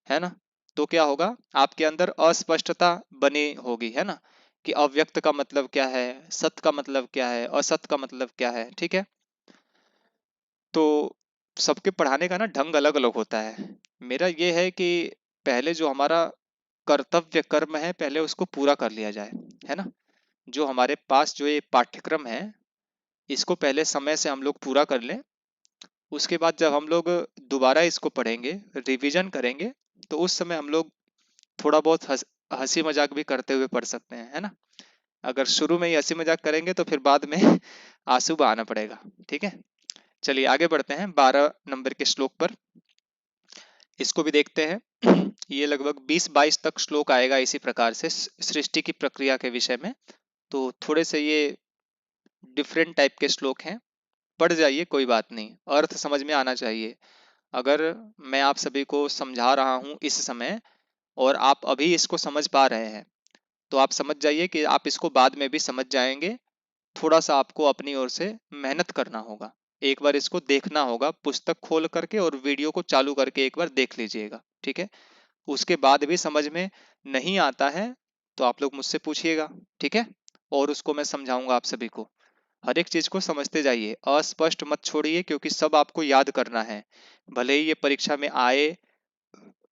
है ना। तो क्या होगा? आपके अंदर अस्पष्टता बनी होगी, है ना, कि अव्यक्त का मतलब क्या है, सत का मतलब क्या है, असत का मतलब क्या है, ठीक है। तो सबके पढ़ाने का ना ढंग अलग अलग होता है। मेरा ये है कि पहले जो हमारा कर्तव्य कर्म है, पहले उसको पूरा कर लिया जाए, है ना। जो हमारे पास जो ये पाठ्यक्रम है, इसको पहले समय से हम लोग पूरा कर लें। उसके बाद जब हम लोग दोबारा इसको पढ़ेंगे, रिवीजन करेंगे, तो उस समय हम लोग थोड़ा बहुत हंसी मजाक भी करते हुए पढ़ सकते हैं, है ना। अगर शुरू में ही हंसी मजाक करेंगे तो फिर बाद में आंसू बहाना पड़ेगा, ठीक है। चलिए आगे बढ़ते हैं 12 नंबर के श्लोक पर, इसको भी देखते हैं। ये लगभग 20-22 तक श्लोक आएगा इसी प्रकार से सृष्टि की प्रक्रिया के विषय में। तो थोड़े से ये डिफरेंट टाइप के श्लोक हैं, पढ़ जाइए, कोई बात नहीं, अर्थ समझ में आना चाहिए। अगर मैं आप सभी को समझा रहा हूं इस समय, और आप अभी इसको समझ पा रहे हैं, तो आप समझ जाइए कि आप इसको बाद में भी समझ जाएंगे। थोड़ा सा आपको अपनी ओर से मेहनत करना होगा, एक बार इसको देखना होगा, पुस्तक खोल करके और वीडियो को चालू करके एक बार देख लीजिएगा, ठीक है। उसके बाद भी समझ में नहीं आता है तो आप लोग मुझसे पूछिएगा, ठीक है, और उसको मैं समझाऊंगा आप सभी को। हर एक चीज को समझते जाइए, अस्पष्ट मत छोड़िए, क्योंकि सब आपको याद करना है। भले ही ये परीक्षा में आए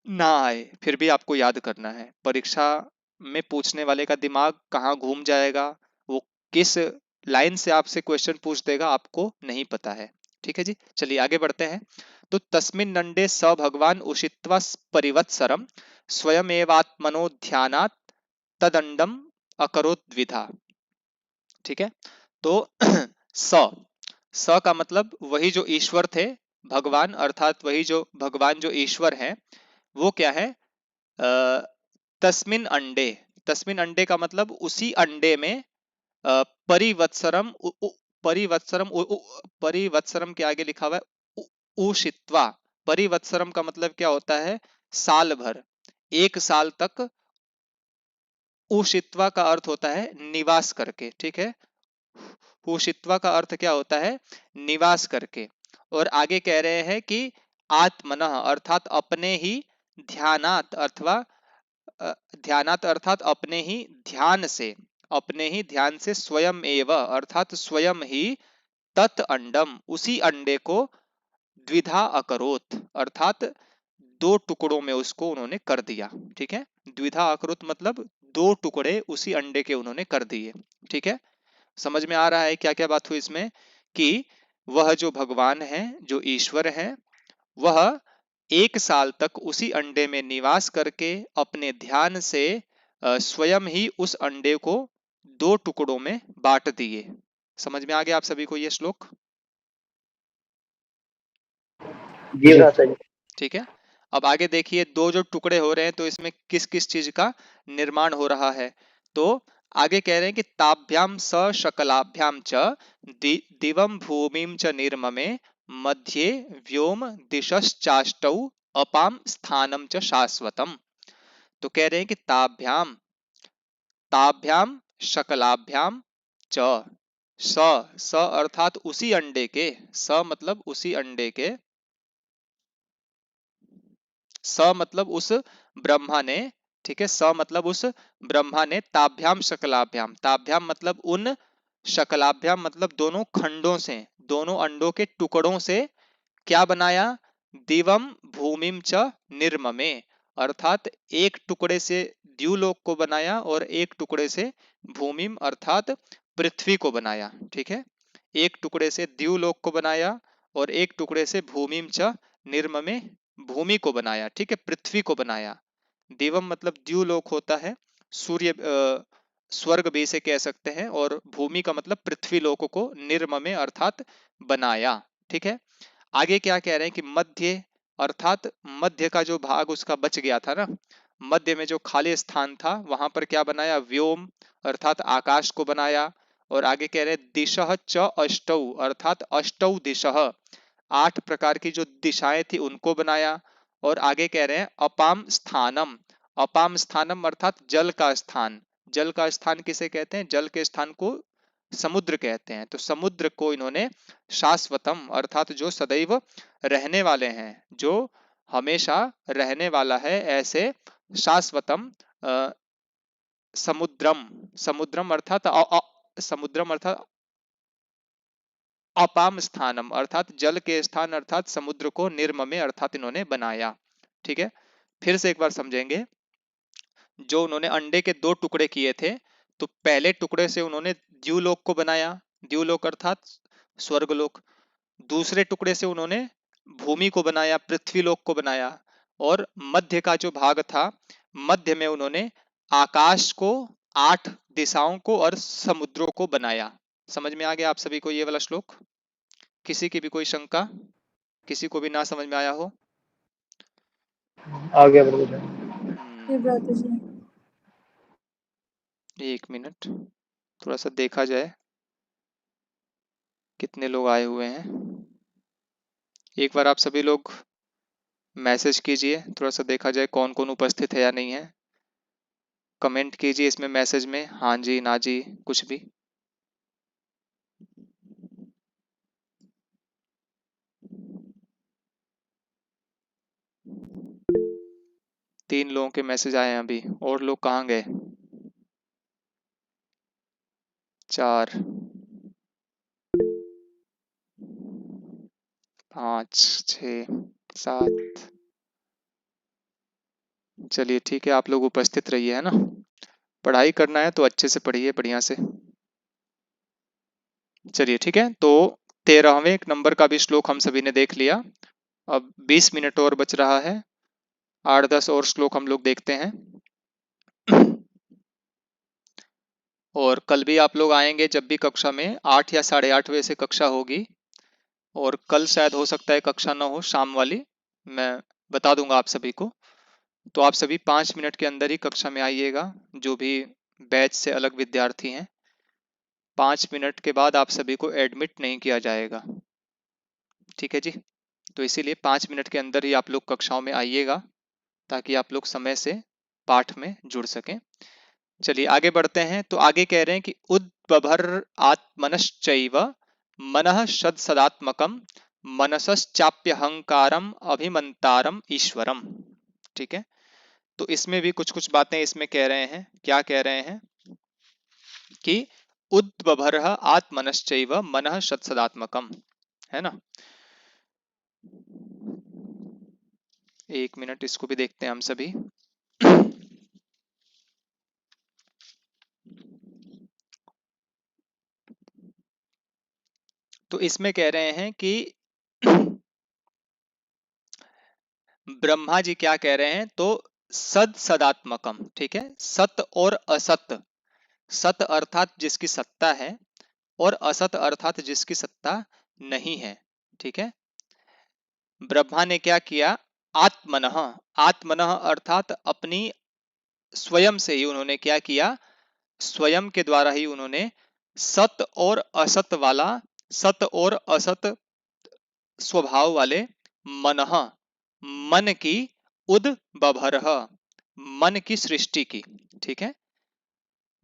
ना आए, फिर भी आपको याद करना है। परीक्षा में पूछने वाले का दिमाग कहाँ घूम जाएगा, वो किस लाइन से आपसे क्वेश्चन पूछ देगा, आपको नहीं पता है, ठीक है जी। चलिए आगे बढ़ते हैं। तो तस्मिन् नंडे स भगवान उषित्वा परिवत्सरम स्वयमेवात्मनो ध्यानात् तदंडम अकरोत् द्विधा, ठीक है। तो स स का मतलब वही जो ईश्वर थे, भगवान, अर्थात वही जो भगवान जो ईश्वर है, वो क्या है? तस्मिन अंडे, तस्मिन अंडे का मतलब उसी अंडे में परिवत्सरम परिवत्सरम के आगे लिखा हुआ है उषित्वा। परिवत्सरम का मतलब क्या होता है? साल भर, एक साल तक। उषित्वा का अर्थ होता है निवास करके, ठीक है। उषित्वा का अर्थ क्या होता है? निवास करके। और आगे कह रहे हैं कि आत्मनः अर्थात अपने ही, ध्यानात अथवा ध्यानात अर्थात अपने ही ध्यान से, अपने ही ध्यान से, स्वयं एव अर्थात स्वयं ही, तत् अंडम उसी अंडे को, द्विधा अकरोत अर्थात दो टुकड़ों में उसको उन्होंने कर दिया, ठीक है। द्विधा अकरोत मतलब दो टुकड़े उसी अंडे के उन्होंने कर दिए, ठीक है। समझ में आ रहा है क्या क्या बात हुई इसमें? कि वह जो भगवान है, जो ईश्वर है, वह एक साल तक उसी अंडे में निवास करके अपने ध्यान से स्वयं ही उस अंडे को दो टुकड़ों में बांट दिए। समझ में आ गया आप सभी को ये श्लोक? जी भ्राता जी। ठीक है। अब आगे देखिए, दो जो टुकड़े हो रहे हैं तो इसमें किस किस चीज का निर्माण हो रहा है? तो आगे कह रहे हैं कि ताभ्याम स शकलाभ्याम च दिवम भूमिम च निर्ममे मध्ये व्योम दिशश्चाष्टौ अपाम स्थानम च शाश्वतम। तो कह रहे हैं कि ताभ्याम, ताभ्याम शकलाभ्याम च, स अर्थात उसी अंडे के, स मतलब उसी अंडे के, स मतलब उस ब्रह्मा ने, ठीक है, स मतलब उस ब्रह्मा ने, ताभ्याम शकलाभ्याम, ताभ्याम मतलब उन, शकलाभ्याम मतलब दोनों खंडों से, दोनों अंडों के टुकड़ों से क्या बनाया? दिवम भूमिम च निर्ममे अर्थात एक टुकड़े से द्युलोक को बनाया और एक टुकड़े से भूमिम अर्थात पृथ्वी को बनाया, ठीक है। एक टुकड़े से द्युलोक को बनाया और एक टुकड़े से भूमिम च निर्ममे भूमि को बनाया, ठीक है, पृथ्वी को बनाया। दिवम मतलब द्युलोक होता है, सूर्य स्वर्ग भी से कह सकते हैं, और भूमि का मतलब पृथ्वी लोक को निर्ममे अर्थात बनाया, ठीक है। आगे क्या कह रहे हैं कि मध्य अर्थात मध्य का जो भाग उसका बच गया था ना, मध्य में जो खाली स्थान था वहां पर क्या बनाया? व्योम अर्थात आकाश को बनाया। और आगे कह रहे हैं दिशः च अष्टौ अर्थात अष्टौ दिशः, आठ प्रकार की जो दिशाएं थी उनको बनाया। और आगे कह रहे हैं अपाम स्थानम, अपाम स्थानम अर्थात जल का स्थान। जल का स्थान किसे कहते हैं? जल के स्थान को समुद्र कहते हैं। तो समुद्र को इन्होंने शाश्वतम अर्थात जो सदैव रहने वाले हैं, जो हमेशा रहने वाला है, ऐसे शाश्वतम समुद्रम, समुद्रम अर्थात समुद्रम अर्थात अपाम स्थानम अर्थात जल के स्थान अर्थात समुद्र को निर्ममे अर्थात इन्होंने बनाया, ठीक है। फिर से एक बार समझेंगे, जो उन्होंने अंडे के दो टुकड़े किए थे, तो पहले टुकड़े से उन्होंने द्युलोक को बनाया, द्युलोक अर्थात स्वर्गलोक। दूसरे टुकड़े से उन्होंने भूमि को बनाया, पृथ्वीलोक को बनाया। और मध्य का जो भाग था, मध्य में उन्होंने आकाश को, आठ दिशाओं को और समुद्रों को बनाया। समझ में आ गया आप सभी को ये वाला श्लोक? किसी की भी कोई शंका, किसी को भी ना समझ में आया हो? आ गया भ्राता जी। एक मिनट, थोड़ा सा देखा जाए कितने लोग आए हुए हैं। एक बार आप सभी लोग मैसेज कीजिए, थोड़ा सा देखा जाए कौन कौन उपस्थित है या नहीं है। कमेंट कीजिए इसमें मैसेज में, हाँ जी ना जी कुछ भी। तीन लोगों के मैसेज आए हैं अभी, और लोग कहाँ गए? 4 5 6 7। चलिए ठीक है, आप लोग उपस्थित रहिए, है ना। पढ़ाई करना है तो अच्छे से पढ़िए, बढ़िया से। चलिए ठीक है, तो 13वें नंबर का भी श्लोक हम सभी ने देख लिया। अब 20 मिनट और बच रहा है, 8-10 और श्लोक हम लोग देखते हैं। और कल भी आप लोग आएंगे जब भी कक्षा में, 8 या 8:30 बजे से कक्षा होगी। और कल शायद हो सकता है कक्षा ना हो, शाम वाली, मैं बता दूंगा आप सभी को। तो आप सभी 5 मिनट के अंदर ही कक्षा में आइएगा, जो भी बैच से अलग विद्यार्थी हैं। 5 मिनट के बाद आप सभी को एडमिट नहीं किया जाएगा, ठीक है जी। तो इसीलिए 5 मिनट के अंदर ही आप लोग कक्षाओं में आइएगा, ताकि आप लोग समय से पाठ में जुड़ सकें। चलिए आगे बढ़ते हैं। तो आगे कह रहे हैं कि उद्बभर आत्मनश्चैव मनः सदात्मकम मनसश्चाप्यहंकारम अभिमंतारम ईश्वरम। ठीक है, तो इसमें भी कुछ कुछ बातें इसमें कह रहे हैं। क्या कह रहे हैं कि उद्बभर आत्मनश्चैव मनः सदात्मकम, है ना। 1 मिनट, इसको भी देखते हैं हम सभी। तो इसमें कह रहे हैं कि ब्रह्मा जी क्या कह रहे हैं, तो सदात्मकम, ठीक है, सत और असत। सत अर्थात जिसकी सत्ता है, और असत अर्थात जिसकी सत्ता नहीं है, ठीक है। ब्रह्मा ने क्या किया, आत्मनः, आत्मनः अर्थात अपनी स्वयं से ही उन्होंने क्या किया, स्वयं के द्वारा ही उन्होंने सत और असत वाला, सत और असत स्वभाव वाले मनः, मन की उद्बभरः, मन की सृष्टि की, ठीक है।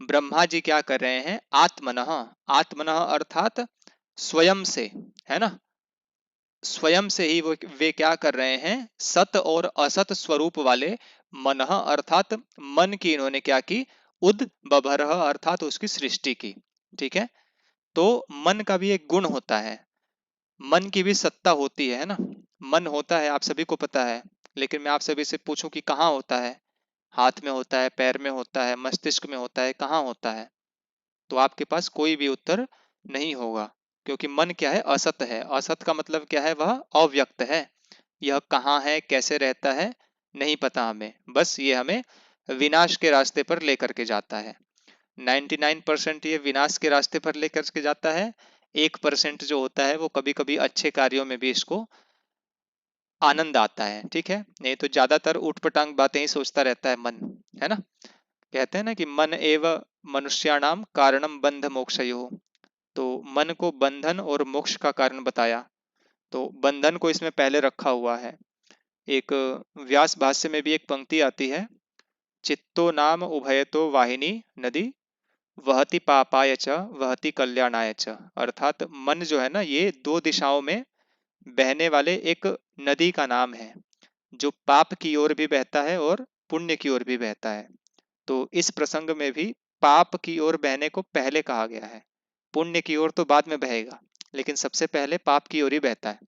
ब्रह्मा जी क्या कर रहे हैं, आत्मनः, आत्मनः अर्थात स्वयं से, है ना, स्वयं से ही वो वे क्या कर रहे हैं, सत और असत स्वरूप वाले मनः अर्थात मन की इन्होंने क्या की, उद्बभरः अर्थात उसकी सृष्टि की, ठीक है। तो मन का भी एक गुण होता है, मन की भी सत्ता होती है ना। मन होता है, आप सभी को पता है, लेकिन मैं आप सभी से पूछूं कि कहाँ होता है, हाथ में होता है, पैर में होता है, मस्तिष्क में होता है, कहाँ होता है, तो आपके पास कोई भी उत्तर नहीं होगा, क्योंकि मन क्या है, असत है। असत का मतलब क्या है, वह अव्यक्त है। यह कहाँ है, कैसे रहता है, नहीं पता हमें, बस ये हमें विनाश के रास्ते पर लेकर के जाता है। 99% ये विनाश के रास्ते पर लेकर के जाता है। 1% जो होता है वो कभी कभी अच्छे कार्यों में भी इसको आनंद आता है, ठीक है। नहीं तो ज्यादातर ऊटपटांग बातें ही सोचता रहता है मन, है ना। कहते हैं ना कि मन एव मनुष्याणाम कारणम बंध मोक्षयो। तो मन को बंधन और मोक्ष का कारण बताया, तो बंधन को इसमें पहले रखा हुआ है। एक व्यास भाष्य में भी एक पंक्ति आती है, चित्तो नाम उभयतो वाहिनी नदी वहति पापाय च वहति कल्याणाय च। अर्थात मन जो है ना, ये दो दिशाओं में बहने वाले एक नदी का नाम है, जो पाप की ओर भी बहता है और पुण्य की ओर भी बहता है। तो इस प्रसंग में भी पाप की ओर बहने को पहले कहा गया है, पुण्य की ओर तो बाद में बहेगा, लेकिन सबसे पहले पाप की ओर ही बहता है।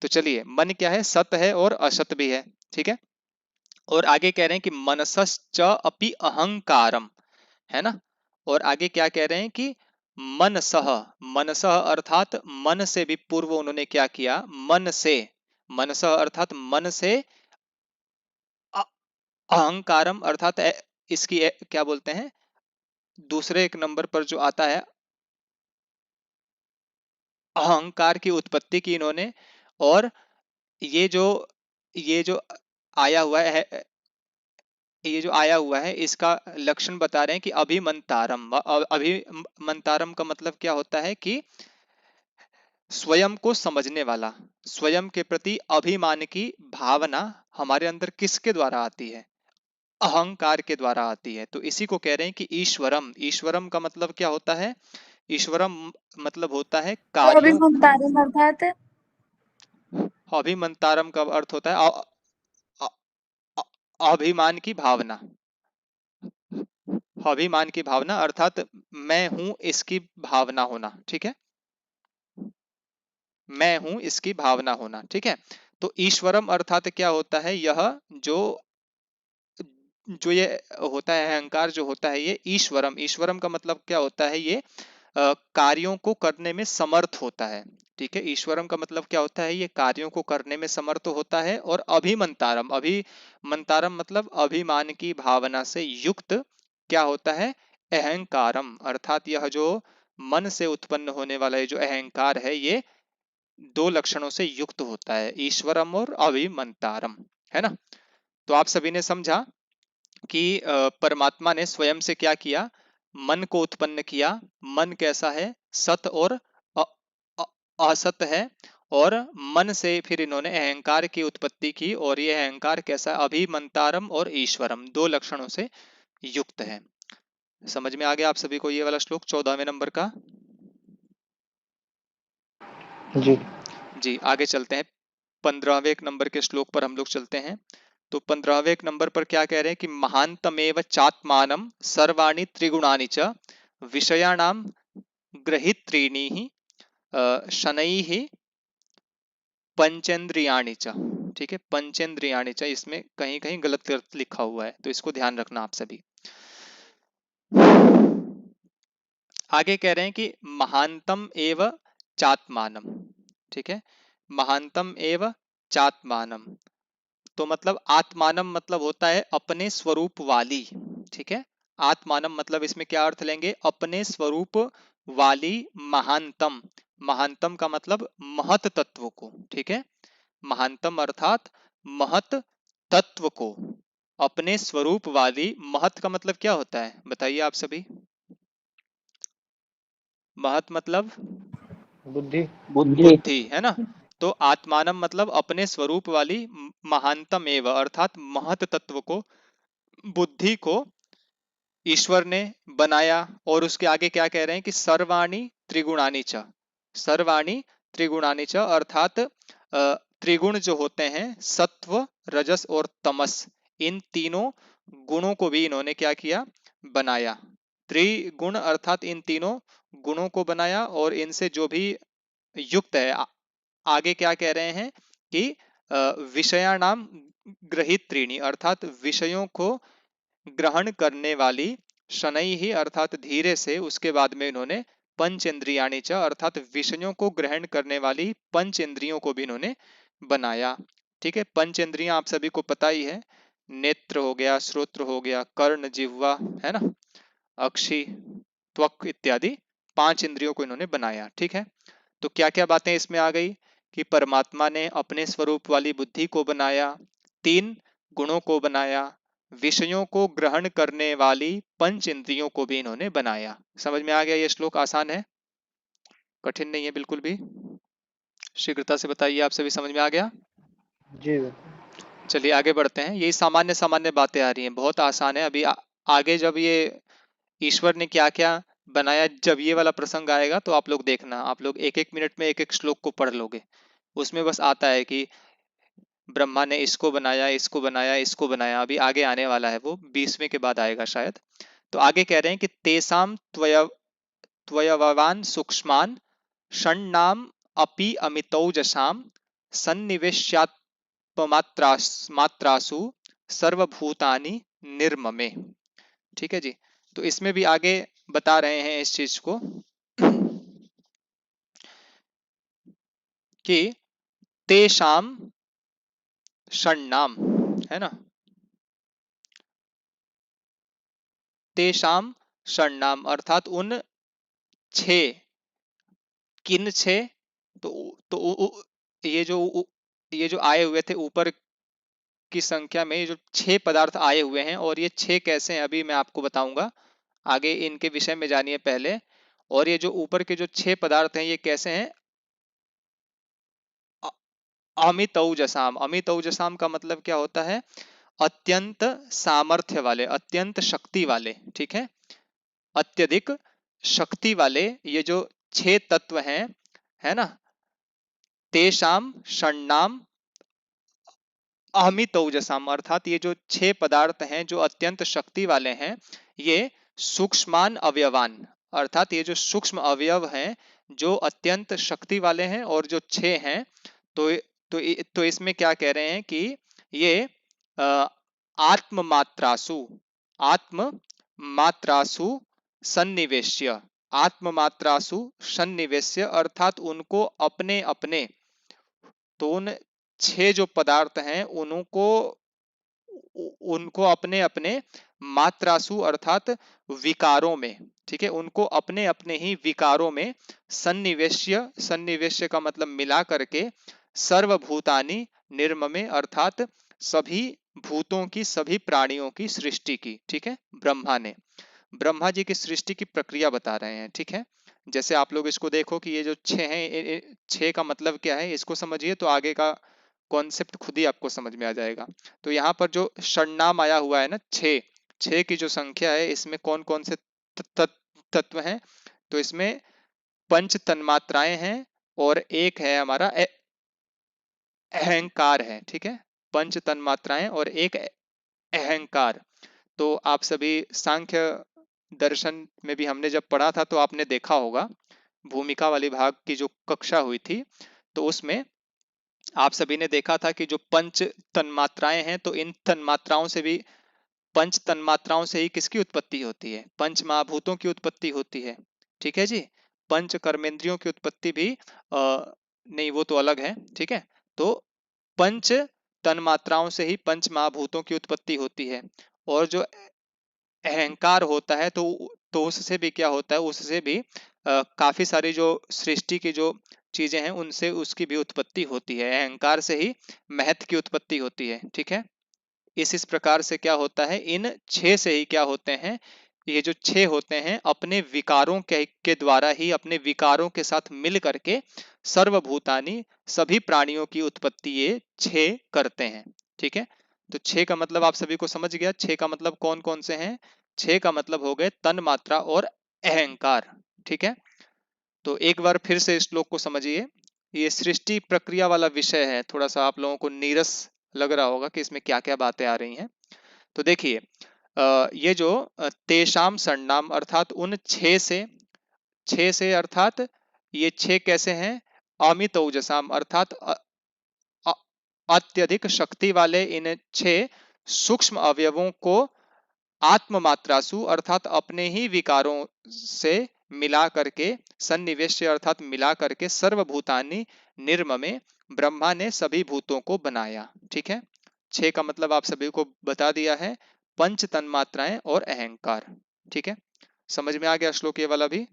तो चलिए, मन क्या है, सत है और असत भी है, ठीक है। और आगे कह रहे हैं कि मनसश्च अपि अहंकारम, है ना। और आगे क्या कह रहे हैं कि मनसह, मनसह अर्थात मन से भी पूर्व उन्होंने क्या किया, मन से, मनसह अर्थात मन से अहंकारम अर्थात इसकी क्या बोलते हैं, दूसरे एक नंबर पर जो आता है, अहंकार की उत्पत्ति की इन्होंने। और ये जो ये जो आया हुआ है, ये जो आया हुआ है इसका लक्षण बता रहे हैं कि अभिमंतारम। अभिमंतारम का मतलब क्या होता है कि स्वयं को समझने वाला, स्वयं के प्रति अभिमान की भावना हमारे अंदर किसके द्वारा आती है, अहंकार के द्वारा आती है। तो इसी को कह रहे हैं कि ईश्वरम। ईश्वरम का मतलब क्या होता है, ईश्वरम मतलब होता है तो अभी कार्य। मुमताज अर्थात अभिमंतारम का अर्थ होता है अ- अभिमान की भावना, अभिमान की भावना अर्थात मैं हूं इसकी भावना होना, ठीक है, मैं हूं इसकी भावना होना, ठीक है। तो ईश्वरम अर्थात क्या होता है, यह जो जो ये होता है अहंकार जो होता है, ये ईश्वरम, ईश्वरम का मतलब क्या होता है, ये कार्यों को करने में समर्थ होता है, ठीक है। ईश्वरम का मतलब क्या होता है, ये कार्यों को करने में समर्थ होता है। और अभिमंतारम, अभिमंतारम मतलब अभिमान की भावना से युक्त क्या होता है, अहंकारम अर्थात यह जो मन से उत्पन्न होने वाला ये जो अहंकार है, ये दो लक्षणों से युक्त होता है, ईश्वरम और अभिमंतारम, है ना। तो आप सभी ने समझा कि परमात्मा ने स्वयं से क्या किया, मन को उत्पन्न किया। मन कैसा है, सत और असत है, और मन से फिर इन्होंने अहंकार की उत्पत्ति की, और यह अहंकार कैसा, अभिमंतारम और ईश्वरम, दो लक्षणों से युक्त है। समझ में आ गया आप सभी को ये वाला श्लोक 14वें नंबर का? जी जी आगे चलते हैं, 15वें नंबर के श्लोक पर हम लोग चलते हैं। तो 15वें नंबर पर क्या कह रहे हैं कि महानतमेव चात्मानं सर्वाणि त्रिगुणानि च विषयाणाम ग्रहित्रीणि शनैः पंचेंद्रियाणि च। ठीक है, पंचेंद्रियाणि च, इसमें कहीं कहीं गलत लिखा हुआ है, तो इसको ध्यान रखना आप सभी। आगे कह रहे हैं कि महानतम एव चात्मानम। ठीक है, महानतम एव चात्मानम, तो मतलब आत्मानम मतलब होता है अपने स्वरूप वाली। ठीक है, आत्मानम मतलब इसमें क्या अर्थ लेंगे, अपने स्वरूप वाली महानतम। महानतम का मतलब महत तत्व को। ठीक है, महानतम अर्थात महत तत्व को, अपने स्वरूप वाली। महत का मतलब क्या होता है बताइए आप सभी? महत मतलब बुद्धि बुद्धि बुद्धि, है ना? तो आत्मानम मतलब अपने स्वरूप वाली महानतम एव अर्थात महत तत्व को, बुद्धि को ईश्वर ने बनाया। और उसके आगे क्या कह रहे हैं कि सर्वाणी त्रिगुणानि च। सर्वाणी त्रिगुणानि च अर्थात त्रिगुण जो होते हैं, सत्व रजस और तमस, इन तीनों गुणों को भी इन्होंने क्या किया, बनाया। त्रिगुण अर्थात इन तीनों गुणों को बनाया, और इनसे जो भी युक्त है। आगे क्या कह रहे हैं कि विषयाणाम ग्रहित्रीणि अर्थात विषयों को ग्रहण करने वाली, शनै ही अर्थात धीरे से, उसके बाद में इन्होंने पंचेंद्रियाणि च अर्थात विषयों को ग्रहण करने वाली पंचेंद्रियों को भी इन्होंने बनाया। ठीक है, पंचेंद्रियां आप सभी को पता ही है, नेत्र हो गया, श्रोत्र हो गया, कर्ण, जिह्वा, है ना, अक्षि, त्वक इत्यादि 5 इंद्रियों को इन्होंने बनाया। ठीक है, तो क्या क्या बातें इसमें आ गई कि परमात्मा ने अपने स्वरूप वाली बुद्धि को बनाया, 3 गुणों को बनाया, विषयों को ग्रहण करने वाली पंच इंद्रियों को भी इन्होंने बनाया। समझ में आ गया? ये श्लोक आसान है, कठिन नहीं है बिल्कुल भी। शीघ्रता से बताइए आप सभी, समझ में आ गया? जी चलिए आगे बढ़ते हैं। यही सामान्य सामान्य बातें आ रही हैं, बहुत आसान है। अभी आगे जब ये ईश्वर ने क्या क्या बनाया, जब ये वाला प्रसंग आएगा तो आप लोग देखना, आप लोग एक एक मिनट में एक एक श्लोक को पढ़ लोगे। उसमें बस आता है कि ब्रह्मा ने इसको बनाया, इसको बनाया, इसको बनाया। अभी आगे आने वाला है, वो 20वें के बाद आएगा शायद। तो आगे कह रहे हैं कि तेसाम त्वयवान सूक्ष्मान षण्णाम अपि अमितौजसाम सन्निवेश्यात्मात्रासु सर्वभूतानि निर्ममे। ठीक है जी, तो इसमें भी आगे बता रहे हैं इस चीज को कि तेषाम षण्णाम, है ना, तेषाम षण्णाम अर्थात उन 6, किन 6? तो ये जो आए हुए थे ऊपर की संख्या में, ये जो 6 पदार्थ आए हुए हैं, और ये 6 कैसे हैं अभी मैं आपको बताऊंगा। आगे इनके विषय में जानिए पहले। और ये जो ऊपर के जो 6 पदार्थ हैं ये कैसे हैं? अमितौजसाम। अमितौजसाम का मतलब क्या होता है? अत्यंत सामर्थ्य वाले, अत्यंत शक्ति वाले। ठीक है, अत्यधिक शक्ति वाले ये जो 6 तत्व हैं, है ना, तेषाम षण्णाम अमितौजसाम अर्थात ये जो 6 पदार्थ हैं जो अत्यंत शक्ति वाले हैं, ये सूक्ष्मान अवयवान अर्थात ये जो सूक्ष्म अवयव हैं जो अत्यंत शक्ति वाले हैं, और जो 6 हैं, तो तो इसमें क्या कह रहे हैं कि ये आत्म मात्रासु, आत्म मात्रासु सन्निवेश्य, आत्म मात्रासु सन्निवेश्य अर्थात उनको अपने अपने, तो उन 6 जो पदार्थ हैं उनको अपने अपने मात्रासु अर्थात विकारों में, ठीक है, उनको अपने अपने ही विकारों में सन्निवेश्य, सन्निवेश्य का मतलब मिला करके, सर्वभूतानि निर्ममे अर्थात सभी भूतों की, सभी प्राणियों की सृष्टि की। ठीक है, ब्रह्मा ने, ब्रह्मा जी की सृष्टि की प्रक्रिया बता रहे हैं। ठीक है, जैसे आप लोग इसको देखो कि ये जो छह है, छह का मतलब क्या है इसको समझिए तो आगे का कॉन्सेप्ट खुद ही आपको समझ में आ जाएगा। तो यहाँ पर जो षण्णाम आया हुआ है ना, छह, छह की जो संख्या है इसमें कौन कौन से तत्व हैं, तो इसमें पंच तन्मात्राएं हैं और एक है हमारा अहंकार है। ठीक है, पंच तन्मात्राएं और एक अहंकार। तो आप सभी सांख्य दर्शन में भी हमने जब पढ़ा था तो आपने देखा होगा, भूमिका वाली भाग की जो कक्षा हुई थी तो उसमें आप सभी ने देखा था कि जो पंच तन्मात्राएं हैं तो इन तन्मात्राओं से भी, पंच तन्मात्राओं से ही किसकी उत्पत्ति होती है, पंच महाभूतों की उत्पत्ति होती है। ठीक है जी, पंच कर्मेंद्रियों की उत्पत्ति भी नहीं, वो तो अलग है। ठीक है, तो पंच तन्मात्राओं से ही पंच महाभूतों की उत्पत्ति होती है। और जो अहंकार होता है तो उससे भी क्या होता है, उससे भी काफी सारी जो सृष्टि की जो चीजें हैं उनसे उसकी भी उत्पत्ति होती है। अहंकार से ही महत की उत्पत्ति होती है। ठीक है, इस प्रकार से क्या होता है, इन छह से ही क्या होते हैं, ये जो छह होते हैं अपने विकारों के द्वारा ही, अपने विकारों के साथ मिल करके सर्वभूतानि, सभी प्राणियों की उत्पत्ति ये छह करते हैं। ठीक है, तो छह का मतलब आप सभी को समझ गया, छह का मतलब कौन कौन से हैं, छह का मतलब हो गए तन मात्रा और अहंकार। ठीक है, तो एक बार फिर से इस श्लोक को समझिए, ये सृष्टि प्रक्रिया वाला विषय है, थोड़ा सा आप लोगों को नीरस लग रहा होगा कि इसमें क्या क्या बातें आ रही हैं। तो देखिए, ये जो तेषाम सन्नाम अर्थात उन छह से अर्थात ये छह कैसे हैं, अमित ओजसाम अर्थात अत्यधिक शक्ति वाले इन छह सूक्ष्म अवयवों को आत्ममात्रासु अर्थात अपने ही विकारों से मिला करके, सन्निवेश अर्थात मिला करके, सर्वभूतानि निर्ममे, ब्रह्मा ने सभी भूतों को बनाया। ठीक है, छह का मतलब आप सभी को बता दिया है, पंच तन्मात्राएं और अहंकार। ठीक है, समझ में आ गया श्लोक ये वाला भी।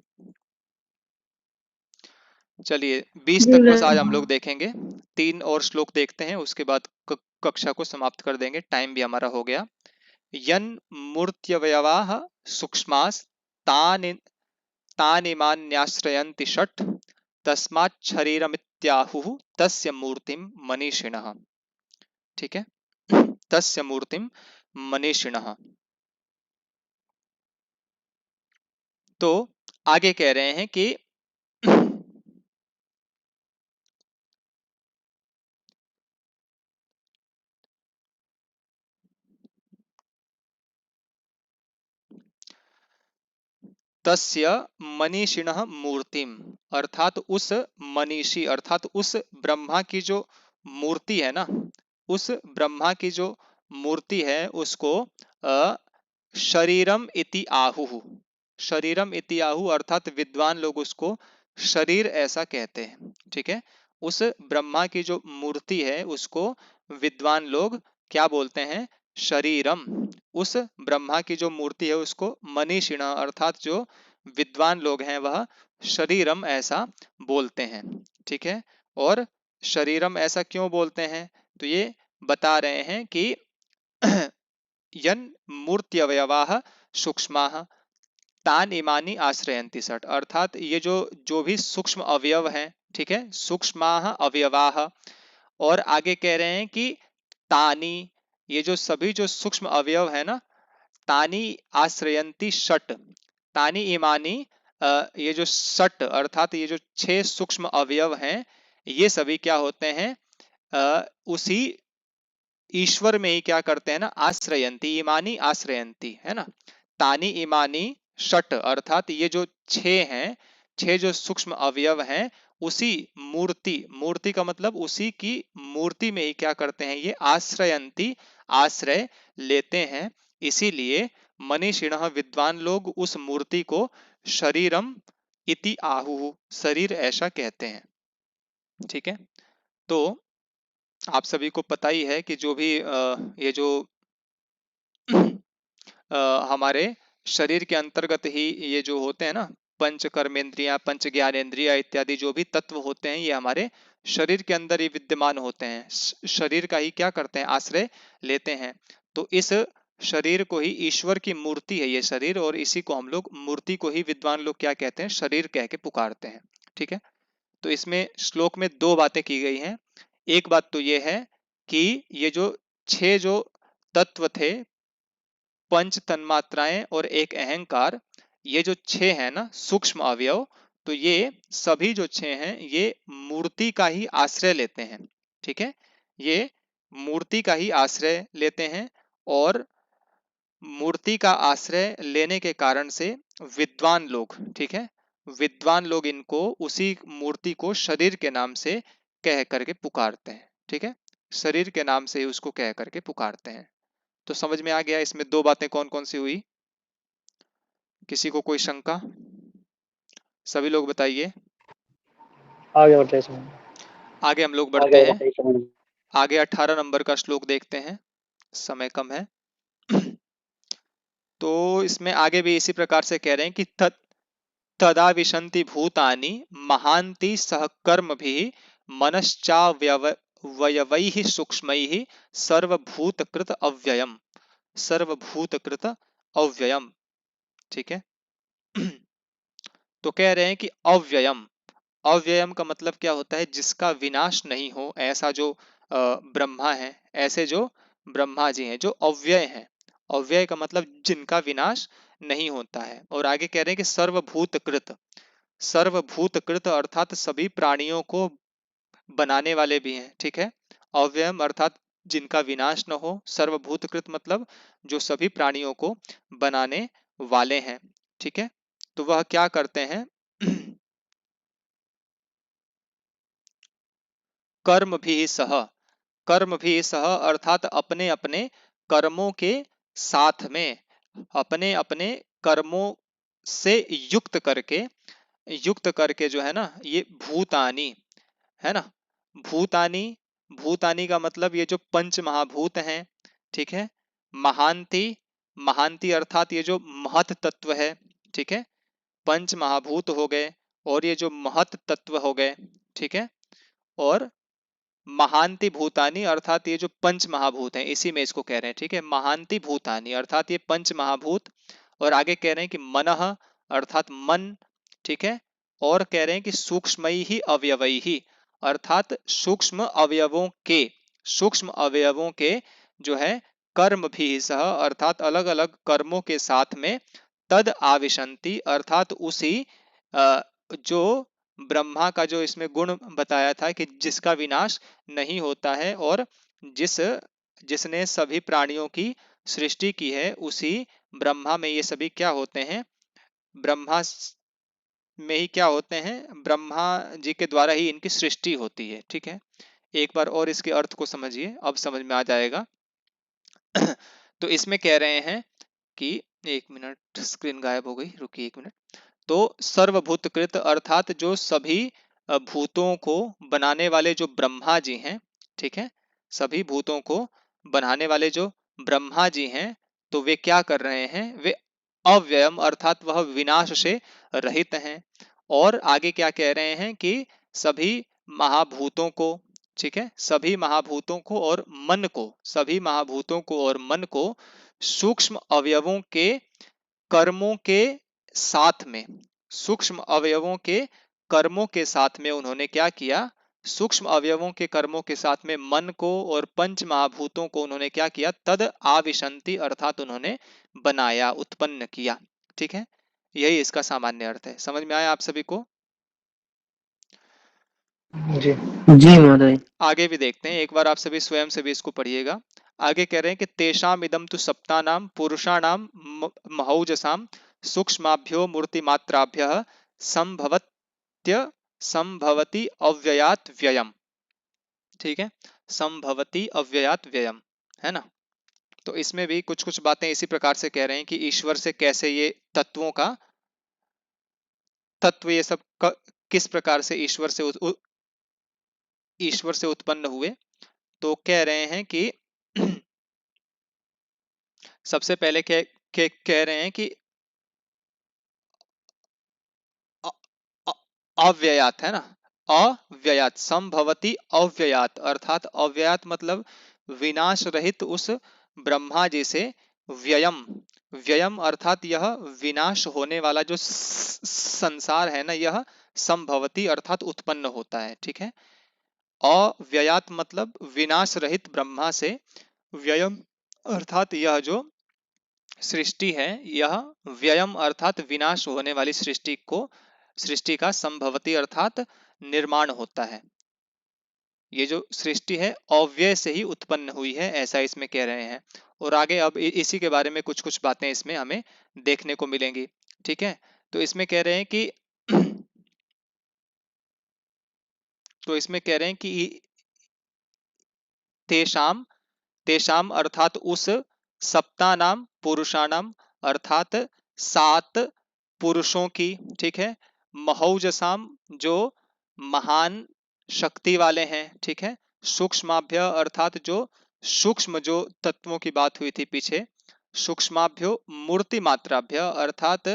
चलिए 20 जी तक बस आज ब्रदर। हम लोग देखेंगे, 3 और श्लोक देखते हैं, उसके बाद कक्षा को समाप्त कर देंगे, टाइम भी हमारा हो गया। यन मूर्त्यवयवाः सूक्ष्मास्तानि तानिमान्याश्रयन्ति षट् तस्मात् शरीरमित्याहुः तस्य मूर्तिं मनीषिणः। ठीक है, तस्य मूर्तिं मनीषिणः। तो आगे कह रहे हैं कि तस्य मनीषिणः मूर्तिम अर्थात उस मनीषी अर्थात उस ब्रह्मा की जो मूर्ति है ना, उस ब्रह्मा की जो मूर्ति है उसको शरीरम इति आहुः, शरीरम इति आहु अर्थात विद्वान लोग उसको शरीर ऐसा कहते हैं। ठीक है, उस ब्रह्मा की जो मूर्ति है उसको विद्वान लोग क्या बोलते हैं, शरीरम। उस ब्रह्मा की जो मूर्ति है उसको मनीषिणा अर्थात जो विद्वान लोग हैं वह शरीरम ऐसा बोलते हैं। ठीक है, और शरीरम ऐसा क्यों बोलते हैं, तो ये बता रहे हैं कि यन मूर्त्यवयवाः सूक्ष्माः तान इमानी आश्रयंती षट अर्थात ये जो जो भी सूक्ष्म अवयव हैं, ठीक है, सूक्ष्माः अवयवाः, और आगे कह रहे हैं कि तानी, ये जो सभी जो सूक्ष्म अवयव है ना, तानी आश्रयंती षट, तानी इमानी, ये जो षट अर्थात ये जो छह सूक्ष्म अवयव हैं ये सभी क्या होते हैं, उसी ईश्वर में ही क्या करते हैं ना, आश्रयंती, इमानी आश्रयंती, है ना, तानी इमानी षट अर्थात ये जो छह हैं, छह जो सूक्ष्म अवयव हैं उसी मूर्ति, मूर्ति का मतलब उसी की मूर्ति में ही क्या करते हैं, ये आश्रयंती आश्रय लेते हैं। इसीलिए मनीषिणः विद्वान लोग उस मूर्ति को शरीरम इति आहु, शरीर ऐसा कहते हैं। ठीक है, तो आप सभी को पता ही है कि जो भी ये जो हमारे शरीर के अंतर्गत ही ये जो होते हैं ना, पंच कर्मेंद्रियां, पंच ज्ञानेंद्रिया इत्यादि जो भी तत्व होते हैं ये हमारे शरीर के अंदर ही विद्यमान होते हैं, शरीर का ही क्या करते हैं, आश्रय लेते हैं। तो इस शरीर को ही, ईश्वर की मूर्ति है ये शरीर, और इसी को हम लोग, मूर्ति को ही विद्वान लोग क्या कहते हैं, शरीर कह के पुकारते हैं। ठीक है, तो इसमें श्लोक में दो बातें की गई हैं। एक बात तो ये है कि ये जो छह जो तत्व थे, पंच तन्मात्राएं और एक अहंकार, ये जो छह है ना सूक्ष्म अवयव, तो ये सभी जो छह हैं ये मूर्ति का ही आश्रय लेते हैं। ठीक है, ये मूर्ति का ही आश्रय लेते हैं, और मूर्ति का आश्रय लेने के कारण से विद्वान लोग, ठीक है, विद्वान लोग इनको, उसी मूर्ति को शरीर के नाम से कह करके पुकारते हैं। ठीक है, शरीर के नाम से ही उसको कह करके पुकारते हैं। तो समझ में आ गया इसमें दो बातें कौन कौन सी हुई? किसी को कोई शंका? सभी लोग बताइए। आगे बढ़ते हैं इसमें। आगे हम लोग बढ़ते हैं। आगे 18 नंबर का श्लोक देखते हैं, समय कम है। तो इसमें आगे भी इसी प्रकार से कह रहे हैं कि तदा विशन्ति भूतानि महान्ति सहकर्म भी मनश्चावयवैः सूक्ष्मैः सर्वभूतकृत अव्ययम्, सर्वभूतकृत अव्ययम्। ठीक है, तो कह रहे हैं कि अव्ययम, अव्ययम का मतलब क्या होता है, जिसका विनाश नहीं हो, ऐसा जो ब्रह्मा है, ऐसे जो ब्रह्मा जी हैं जो अव्यय हैं। अव्यय का मतलब जिनका विनाश नहीं होता है। और आगे कह रहे हैं कि सर्वभूतकृत, सर्वभूतकृत अर्थात सभी प्राणियों को बनाने वाले भी हैं। ठीक है, अव्ययम अर्थात जिनका विनाश न हो, सर्वभूतकृत मतलब जो सभी प्राणियों को बनाने वाले हैं। ठीक है, तो वह क्या करते हैं, कर्म भी सह, कर्म भी सह अर्थात अपने अपने कर्मों के साथ में, अपने अपने कर्मों से युक्त करके जो है ना, ये भूतानी है ना, भूतानी, भूतानी का मतलब ये जो पंच महाभूत हैं। ठीक है, महांति, महांति अर्थात ये जो महत तत्व है। ठीक है, पंच महाभूत हो गए और ये जो महत तत्व हो गए। ठीक है, और महांति भूतानी अर्थात ये जो पंच महाभूत हैं, इसी में इसको कह रहे हैं। ठीक है, महांति भूतानी अर्थात ये पंच महाभूत, और आगे कह रहे हैं कि मनः अर्थात मन। ठीक है, और कह रहे हैं कि सूक्ष्मई ही अवयवई ही अर्थात सूक्ष्म अवयवों के, सूक्ष्म अवयवों के जो है कर्म भी सह अर्थात अलग अलग कर्मों के साथ में, तद आविशंति अर्थात उसी जो ब्रह्मा का जो इसमें गुण बताया था कि जिसका विनाश नहीं होता है, और जिस जिसने सभी प्राणियों की सृष्टि की है, उसी ब्रह्मा में ये सभी क्या होते हैं, ब्रह्मा में ही क्या होते हैं, ब्रह्मा जी के द्वारा ही इनकी सृष्टि होती है। ठीक है, एक बार और इसके अर्थ को समझिए, अब समझ में आ जाएगा। तो इसमें कह रहे हैं कि, एक मिनट स्क्रीन गायब हो गई, रुकिए एक मिनट। तो सर्वभूतकृत अर्थात जो सभी भूतों को बनाने वाले जो ब्रह्मा जी हैं। ठीक है, सभी भूतों को बनाने वाले जो ब्रह्मा जी हैं, तो वे क्या कर रहे हैं, वे अव्ययम अर्थात वह विनाश से रहित हैं। और आगे क्या कह रहे हैं कि सभी महाभूतों को, ठीक है, सभी महाभूतों को और मन को, सभी महाभूतों को और मन को सूक्ष्म अवयवों के कर्मों के साथ में, सूक्ष्म अवयवों के कर्मों के साथ में उन्होंने क्या किया, सूक्ष्म अवयवों के कर्मों के साथ में मन को और पंच महाभूतों को उन्होंने क्या किया, तद आविशंति अर्थात उन्होंने बनाया, उत्पन्न किया। ठीक है, यही इसका सामान्य अर्थ है। समझ में आया आप सभी को? जी जी महोदय। आगे भी देखते हैं, एक बार आप सभी स्वयं से भी इसको पढ़िएगा। आगे कह रहे हैं कि तेषाम इदम तु सप्तानाम पुरुषाणाम महौजसाम सूक्ष्माभ्यो मूर्तिमात्राभ्यः संभवत्य संभवति अव्ययात व्ययम। ठीक है, संभवति अव्ययात व्ययम, है ना। तो इसमें भी कुछ कुछ बातें इसी प्रकार से कह रहे हैं कि ईश्वर से कैसे ये तत्वों का तत्व, ये सब किस प्रकार से ईश्वर से उत्पन्न हुए। तो कह रहे हैं कि सबसे पहले कह रहे हैं कि अव्ययात, है ना, अव्ययात, संभवती अव्ययात, अर्थात अव्ययात मतलब विनाश रहित उस ब्रह्मा जी से व्ययम, व्ययम अर्थात यह विनाश होने वाला जो संसार है ना, यह संभवती अर्थात उत्पन्न होता है। ठीक है, अव्ययात मतलब विनाश रहित ब्रह्मा से, व्ययम अर्थात यह जो सृष्टि है, यह व्ययम अर्थात विनाश होने वाली सृष्टि को, सृष्टि का संभवती अर्थात निर्माण होता है। ये जो सृष्टि है अव्यय से ही उत्पन्न हुई है, ऐसा इसमें कह रहे हैं। और आगे अब इसी के बारे में कुछ कुछ बातें इसमें हमें देखने को मिलेंगी। ठीक है, तो इसमें कह रहे हैं कि तो इसमें कह रहे हैं कि तेषाम, तेषाम अर्थात उस, सप्तानाम पुरुषाणाम अर्थात 7 पुरुषों की, ठीक है, महौजसाम जो महान शक्ति वाले हैं, ठीक है, सूक्ष्माभ्य अर्थात जो सूक्ष्म जो तत्वों की बात हुई थी पीछे, सूक्ष्माभ्यो मूर्ति मात्राभ्य अर्थात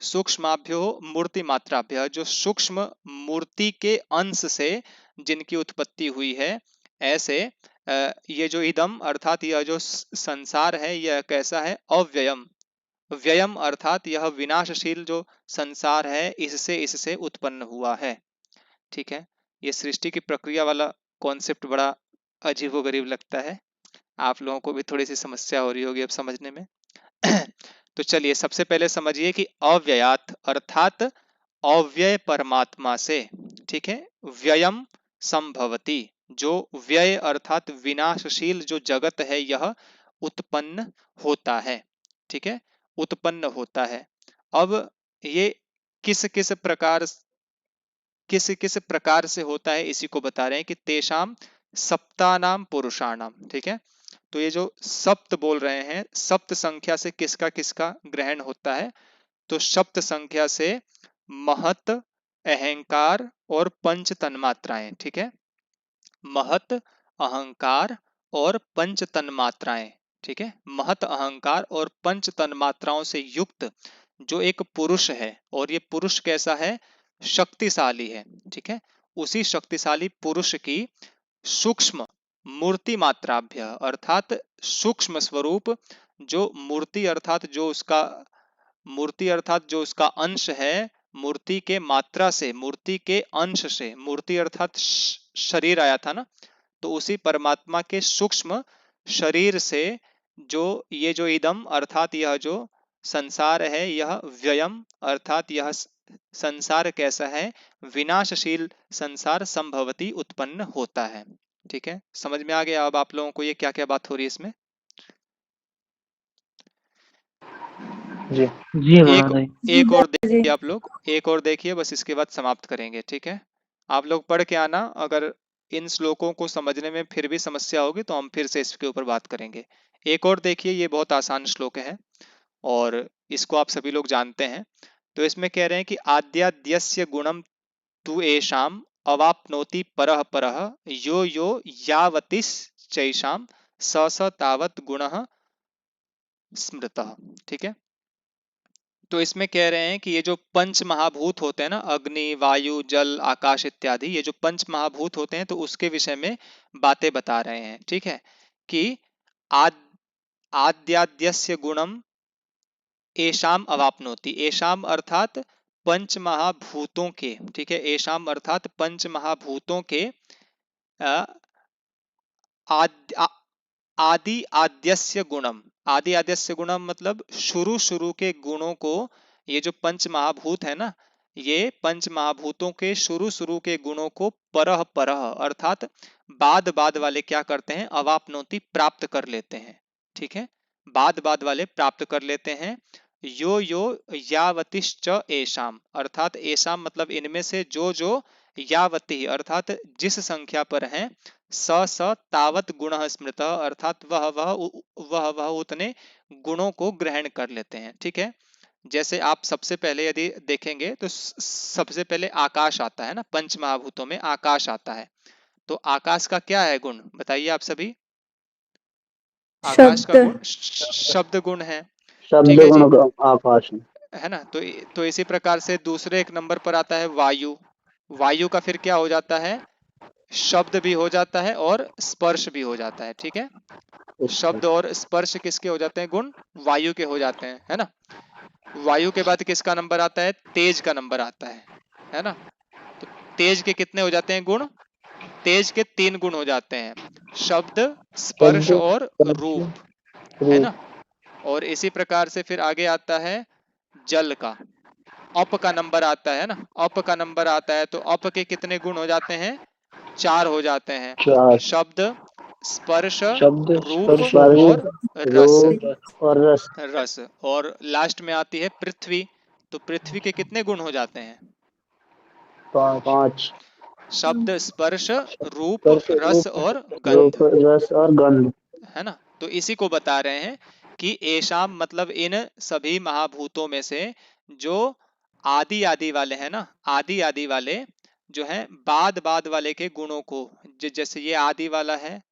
सूक्ष्माभ्यो मूर्ति मात्राभ्य जो सूक्ष्म मूर्ति के अंश से जिनकी उत्पत्ति हुई है, ऐसे ये जो इदम अर्थात यह जो संसार है यह कैसा है, अव्ययम, व्ययम अर्थात यह विनाशशील जो संसार है इससे इससे उत्पन्न हुआ है। ठीक है, ये सृष्टि की प्रक्रिया वाला कॉन्सेप्ट बड़ा अजीबोगरीब लगता है, आप लोगों को भी थोड़ी सी समस्या हो रही होगी अब समझने में। तो चलिए सबसे पहले समझिए कि अव्ययात अर्थात अव्यय परमात्मा से, ठीक है, व्ययम संभवती जो व्यय अर्थात विनाशशील जो जगत है यह उत्पन्न होता है। ठीक है, उत्पन्न होता है। अब ये किस किस प्रकार से होता है इसी को बता रहे हैं कि तेषाम सप्तानाम पुरुषाणाम। ठीक है, तो ये जो सप्त बोल रहे हैं, सप्त संख्या से किसका किसका ग्रहण होता है, तो सप्त संख्या से महत, अहंकार और पंच तन्मात्राएं। ठीक है, महत, अहंकार और पंच तन्मात्राएं। ठीक है, महत, अहंकार और पंच तन्मात्राओं से युक्त जो एक पुरुष है, और ये पुरुष कैसा है, शक्तिशाली है। ठीक है, उसी शक्तिशाली पुरुष की सूक्ष्म मूर्ति मात्राभ्य अर्थात सूक्ष्म स्वरूप जो मूर्ति अर्थात जो उसका मूर्ति अर्थात जो उसका अंश है, मूर्ति के मात्रा से, मूर्ति के अंश से, मूर्ति अर्थात शरीर आया था ना, तो उसी परमात्मा के सूक्ष्म शरीर से जो ये जो इदम अर्थात यह जो संसार है, यह व्ययम अर्थात यह संसार कैसा है, विनाशशील संसार संभवती उत्पन्न होता है। ठीक है, समझ में आ गया अब आप लोगों को ये क्या क्या बात हो रही है इसमें? जी जी महाराज। एक और देखिए आप लोग, एक और देखिए, बस इसके बाद समाप्त करेंगे। ठीक है, आप लोग पढ़ के आना, अगर इन श्लोकों को समझने में फिर भी समस्या होगी तो हम फिर से इसके ऊपर बात करेंगे। एक और देखिए, ये बहुत आसान श्लोक है और इसको आप सभी लोग जानते हैं। तो इसमें कह रहे हैं कि आद्याद्यस्य गुणम तु एषाम अवाप्नोति परः परः यो यो यावतिश्चैषाम स स तावत् गुणः स्मृतः। ठीक है, तो इसमें कह रहे हैं कि ये जो पंच महाभूत होते हैं ना, अग्नि, वायु, जल, आकाश इत्यादि, ये जो पंच महाभूत होते हैं तो उसके विषय में बातें बता रहे हैं। ठीक है, कि आद्याद्यस्य गुणम एषाम अवाप्नोति, एषाम अर्थात पंच महाभूतों के, ठीक है, एषाम अर्थात पंच महाभूतों के आदि आद्यस्य गुणम, आदि आद्यस्य गुणम मतलब शुरू शुरू के गुणों को, ये जो पंच महाभूत है ना, ये पंच महाभूतों के शुरू शुरू के गुणों को परह परह अर्थात बाद बाद वाले क्या करते हैं, अवाप्नोति प्राप्त कर लेते हैं। ठीक है, बाद बाद वाले प्राप्त कर लेते हैं। यो यो यावतिश्च एषाम अर्थात एषाम मतलब इनमें से जो जो, यावती अर्थात जिस संख्या पर हैं, स स तावत गुण स्मृत अर्थात वह उतने गुणों को ग्रहण कर लेते हैं। ठीक है, जैसे आप सबसे पहले यदि देखेंगे तो सबसे पहले आकाश आता है ना, पंच महाभूतों में आकाश आता है। तो आकाश का क्या है गुण, बताइए आप सभी? आकाश का गुण शब्द गुण है। ठीक शब्द है जी, गुण आकाश में है ना। तो इसी प्रकार से दूसरे एक नंबर पर आता है वायु। वायु का फिर क्या हो जाता है, शब्द भी हो जाता है और स्पर्श भी हो जाता है। ठीक है, शब्द और स्पर्श किसके हो जाते हैं गुण, वायु के हो जाते हैं, है ना। वायु के बाद किसका नंबर आता है, तेज का नंबर आता है ना। तो तेज के कितने हो जाते हैं गुण, तेज के 3 गुण हो जाते हैं, शब्द, स्पर्श और रूप, है ना। और इसी प्रकार से फिर आगे आता है जल का, अप का नंबर आता है ना, अप का नंबर आता है तो अप के कितने गुण हो जाते हैं, 4 हो जाते हैं, चार शब्द, स्पर्श, शब्द रूप स्पर्श और रस, रूप और रस। रस। और लास्ट में आती है पृथ्वी, तो पृथ्वी के कितने गुण हो जाते हैं, पांच शब्द, स्पर्श, रूप, स्पर्श रस रूप और रूप गंध, रस और गंध। है ना। तो इसी को बता रहे हैं कि ऐशाम मतलब इन सभी महाभूतों में से जो आदि आदि वाले हैं ना, आदि आदि वाले जो है बाद बाद वाले के गुणों को, जैसे ये आदि वाला है,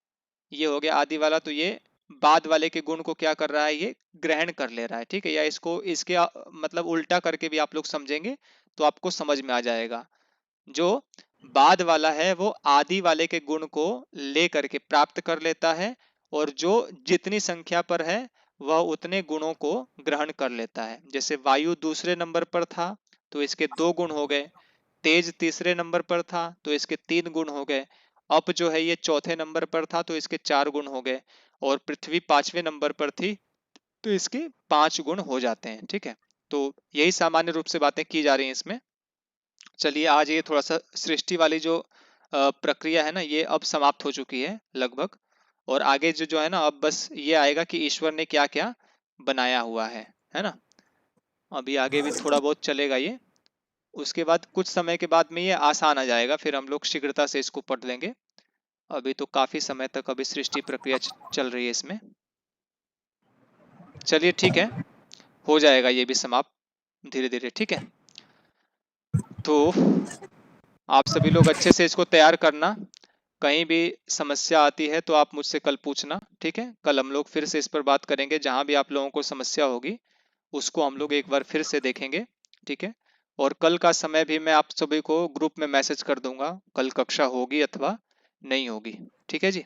ये हो गया आदि वाला, तो ये बाद वाले के गुण को क्या कर रहा है, ये ग्रहण कर ले रहा है। ठीक है, या इसको इसके मतलब उल्टा करके भी आप लोग समझेंगे तो आपको समझ में आ जाएगा। जो बाद वाला है वो आदि वाले के गुण को ले करके प्राप्त कर लेता है, और जो जितनी संख्या पर है वह उतने गुणों को ग्रहण कर लेता है। जैसे वायु दूसरे नंबर पर था तो इसके 2 गुण हो गए, तेज तीसरे नंबर पर था तो इसके 3 गुण हो गए, अप जो है ये चौथे नंबर पर था तो इसके 4 गुण हो गए, और पृथ्वी 5वें नंबर पर थी तो इसके 5 गुण हो जाते हैं। ठीक है, तो यही सामान्य रूप से बातें की जा रही हैं इसमें। चलिए आज ये थोड़ा सा सृष्टि वाली जो प्रक्रिया है ना ये अब समाप्त हो चुकी है लगभग, और आगे जो जो है ना अब बस ये आएगा कि ईश्वर ने क्या क्या बनाया हुआ है ना। अभी आगे भी थोड़ा बहुत चलेगा ये, उसके बाद कुछ समय के बाद में ये आसान आ जाएगा, फिर हम लोग शीघ्रता से इसको पढ़ लेंगे। अभी तो काफी समय तक अभी सृष्टि प्रक्रिया चल रही है इसमें। चलिए ठीक है, हो जाएगा ये भी समाप्त धीरे धीरे। ठीक है, तो आप सभी लोग अच्छे से इसको तैयार करना, कहीं भी समस्या आती है तो आप मुझसे कल पूछना। ठीक है, कल हम लोग फिर से इस पर बात करेंगे, जहां भी आप लोगों को समस्या होगी उसको हम लोग एक बार फिर से देखेंगे। ठीक है, और कल का समय भी मैं आप सभी को ग्रुप में मैसेज कर दूंगा, कल कक्षा होगी अथवा नहीं होगी। ठीक है जी।